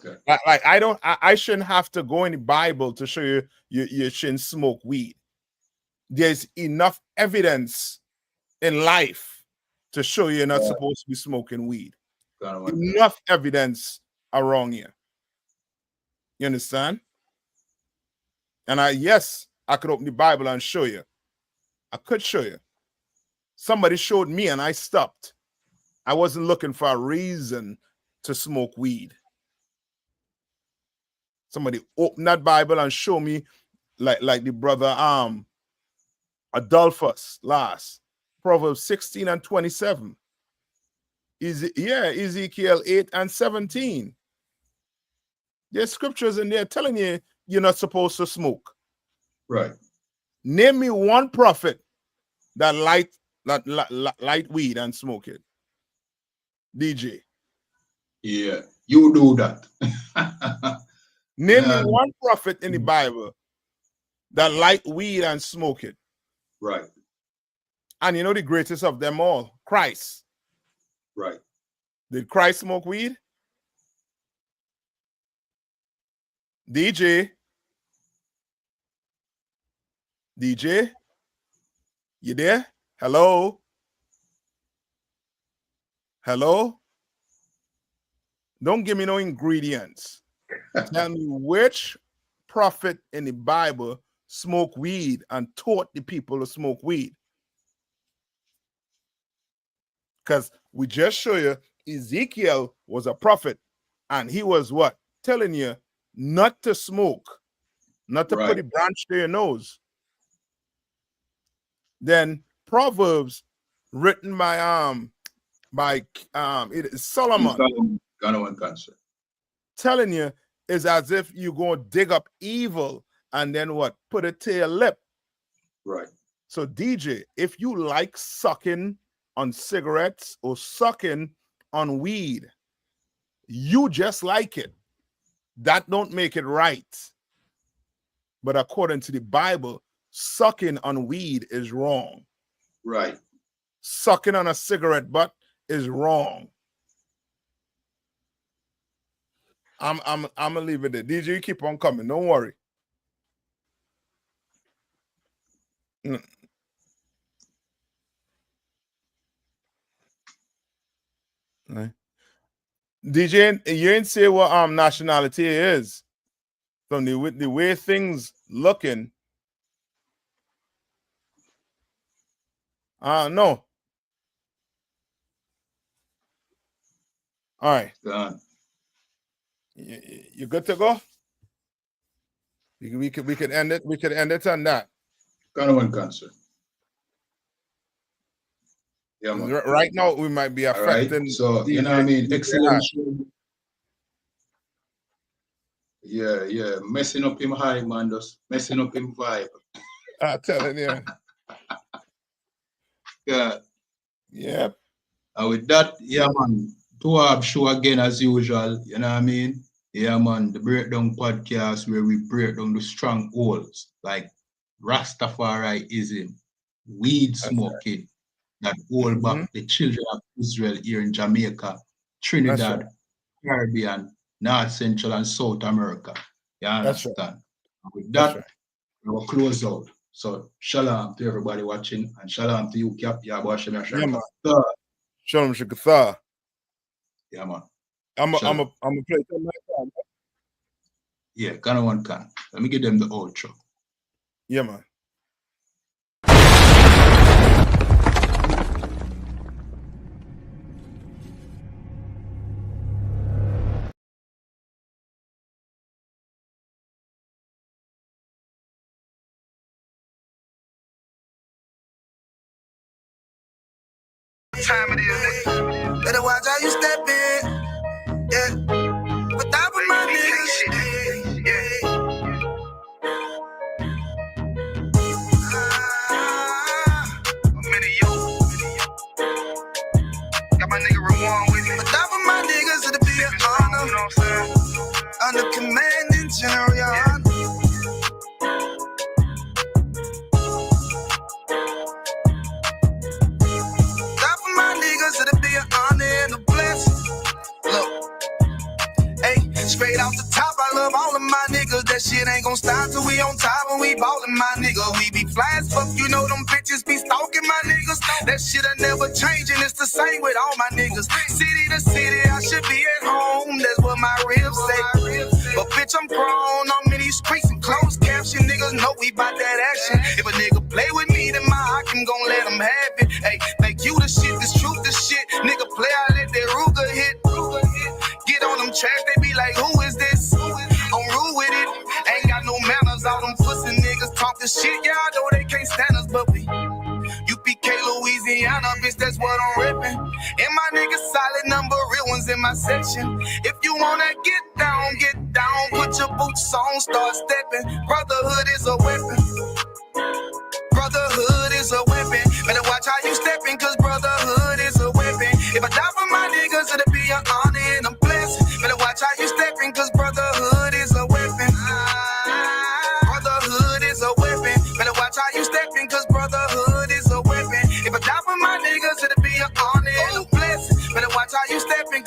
Like I shouldn't have to go in the Bible to show you you shouldn't smoke weed. There's enough evidence in life to show you're not supposed to be smoking weed. Enough evidence around here. You understand? And I could open the Bible and show you. I could show you. Somebody showed me and I stopped. I wasn't looking for a reason to smoke weed. Somebody open that Bible and show me, like the brother Adolphus last. Proverbs 16 and 27. Ezekiel 8 and 17. There's scriptures in there telling you you're not supposed to smoke. Right. Name me one prophet that light weed and smoke it. DJ. Yeah, you do that. Name me one prophet in the Bible that light weed and smoke it. Right. And you know the greatest of them all, Christ. Right. Did Christ smoke weed? DJ, you there? Hello? Don't give me no ingredients. Tell me which prophet in the Bible smoked weed and taught the people to smoke weed. Because we just show you Ezekiel was a prophet, and he was what? Telling you not to smoke, not to put a branch to your nose. Then Proverbs, written by it is Solomon, telling you is as if you go dig up evil and then what? Put it to your lip. Right. So DJ, if you like sucking on cigarettes or sucking on weed, you just like it. That don't make it right. But according to the Bible, sucking on weed is wrong. Right. Sucking on a cigarette butt is wrong. I'm gonna leave it there. DJ, you keep on coming. Don't worry. Right. DJ, you ain't say what nationality it is. From the way things looking. No. All right. Done. You good to go? We could end it. We could end it on that. Kind of one concern. Yeah, man. Right now we might be affecting. Right. So you know what I mean? Excellent show. Yeah. Messing up him high, man. Just messing up him vibe. I'm telling you. Yeah. Yep. And with that, yeah, man. 2 show again as usual. You know what I mean? Yeah, man. The Breakdown Podcast where we break down the strongholds like Rastafariism, weed smoking, that hold back the children of Israel here in Jamaica, Trinidad, Caribbean, North Central and South America. You understand? And with that, we'll close out. So shalom to everybody watching and shalom to you, Cap. Shalom Shikatha. Yeah, man. I'm a play some like that. Yeah, kind of one can. Let me give them the outro. Yeah, man. Time it is. Better watch how you step in. Yeah. But that was my niggas. Yeah. Got my nigga Rawan with me. But that was my niggas. It'll be an honor. Under commanding General Yana. Straight off the top, I love all of my niggas. That shit ain't gon' stop till we on top and we ballin', my nigga. We be fly as fuck, you know them bitches be stalking my niggas. That shit'll never change and it's the same with all my niggas. City to city, I should be at home. That's what my ribs say. But bitch, I'm grown. I'm in these streets and closed caption. Niggas know we bout that action. If a nigga play with me, then my Hakim gon' let him have it. Hey, thank you the shit, this truth the shit. Nigga play, I let that Ruger hit. Get on them tracks, they be like, who is this? I'm rude with it. Ain't got no manners. All them pussy niggas talking shit. Yeah, I know they can't stand us, but we UPK Louisiana, bitch, that's what I'm ripping. And my niggas solid number, real ones in my section. If you wanna get down, put your boots on, start stepping. Brotherhood is a weapon. Brotherhood is a weapon. Better watch how you stepping, cause brotherhood is a weapon. If I die for my niggas, it'll be an honor and a blessing. Better watch how you stepping, cause brotherhood is a weapon. Brotherhood is a weapon. Better watch how you stepping, cause brotherhood is a weapon. If I die for my niggas, it'll be an honor and a blessing. Better watch how you stepping,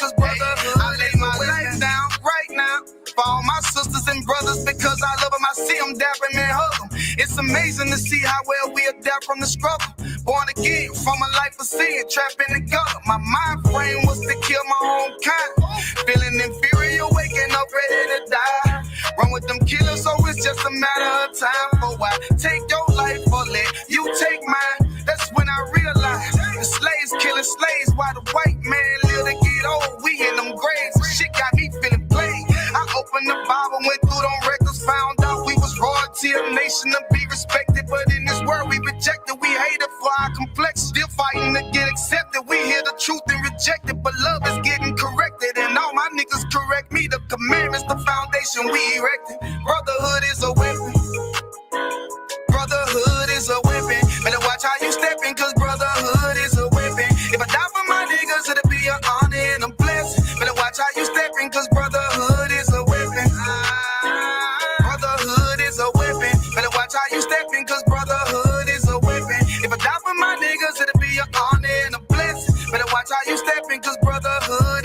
cause I love them. I see them dapping and hug them. It's amazing to see how well we adapt from the struggle. Born again from a life of sin, trapped in the gutter. My mind frame was to kill my own kind. Feeling inferior, waking up ready to die. Run with them killers, so it's just a matter of time. For why take your life or let you take mine? That's when I realized the slaves killing slaves while the white man live to get old. We in them graves, shit got me feeling played. I opened the Bible, went through them records, found out we was royalty, a nation to be respected. But in this world we rejected, we hated for our complex. Still fighting to get accepted. We hear the truth and reject it, but love is getting corrected. And all my niggas correct me. The commandments, the foundation we erected. Brotherhood is a weapon. Brotherhood is a weapon. Better watch how you stepping, cause brotherhood is a weapon. If I die for my niggas, it'll be an honor and a blessing. Better watch how you stepping, cause brotherhood is a weapon. Brotherhood is a weapon. Better watch how you stepping, cause brotherhood is a weapon. If I die for my niggas, it'll be an honor and a blessing. Better watch how you stepping, cause brotherhood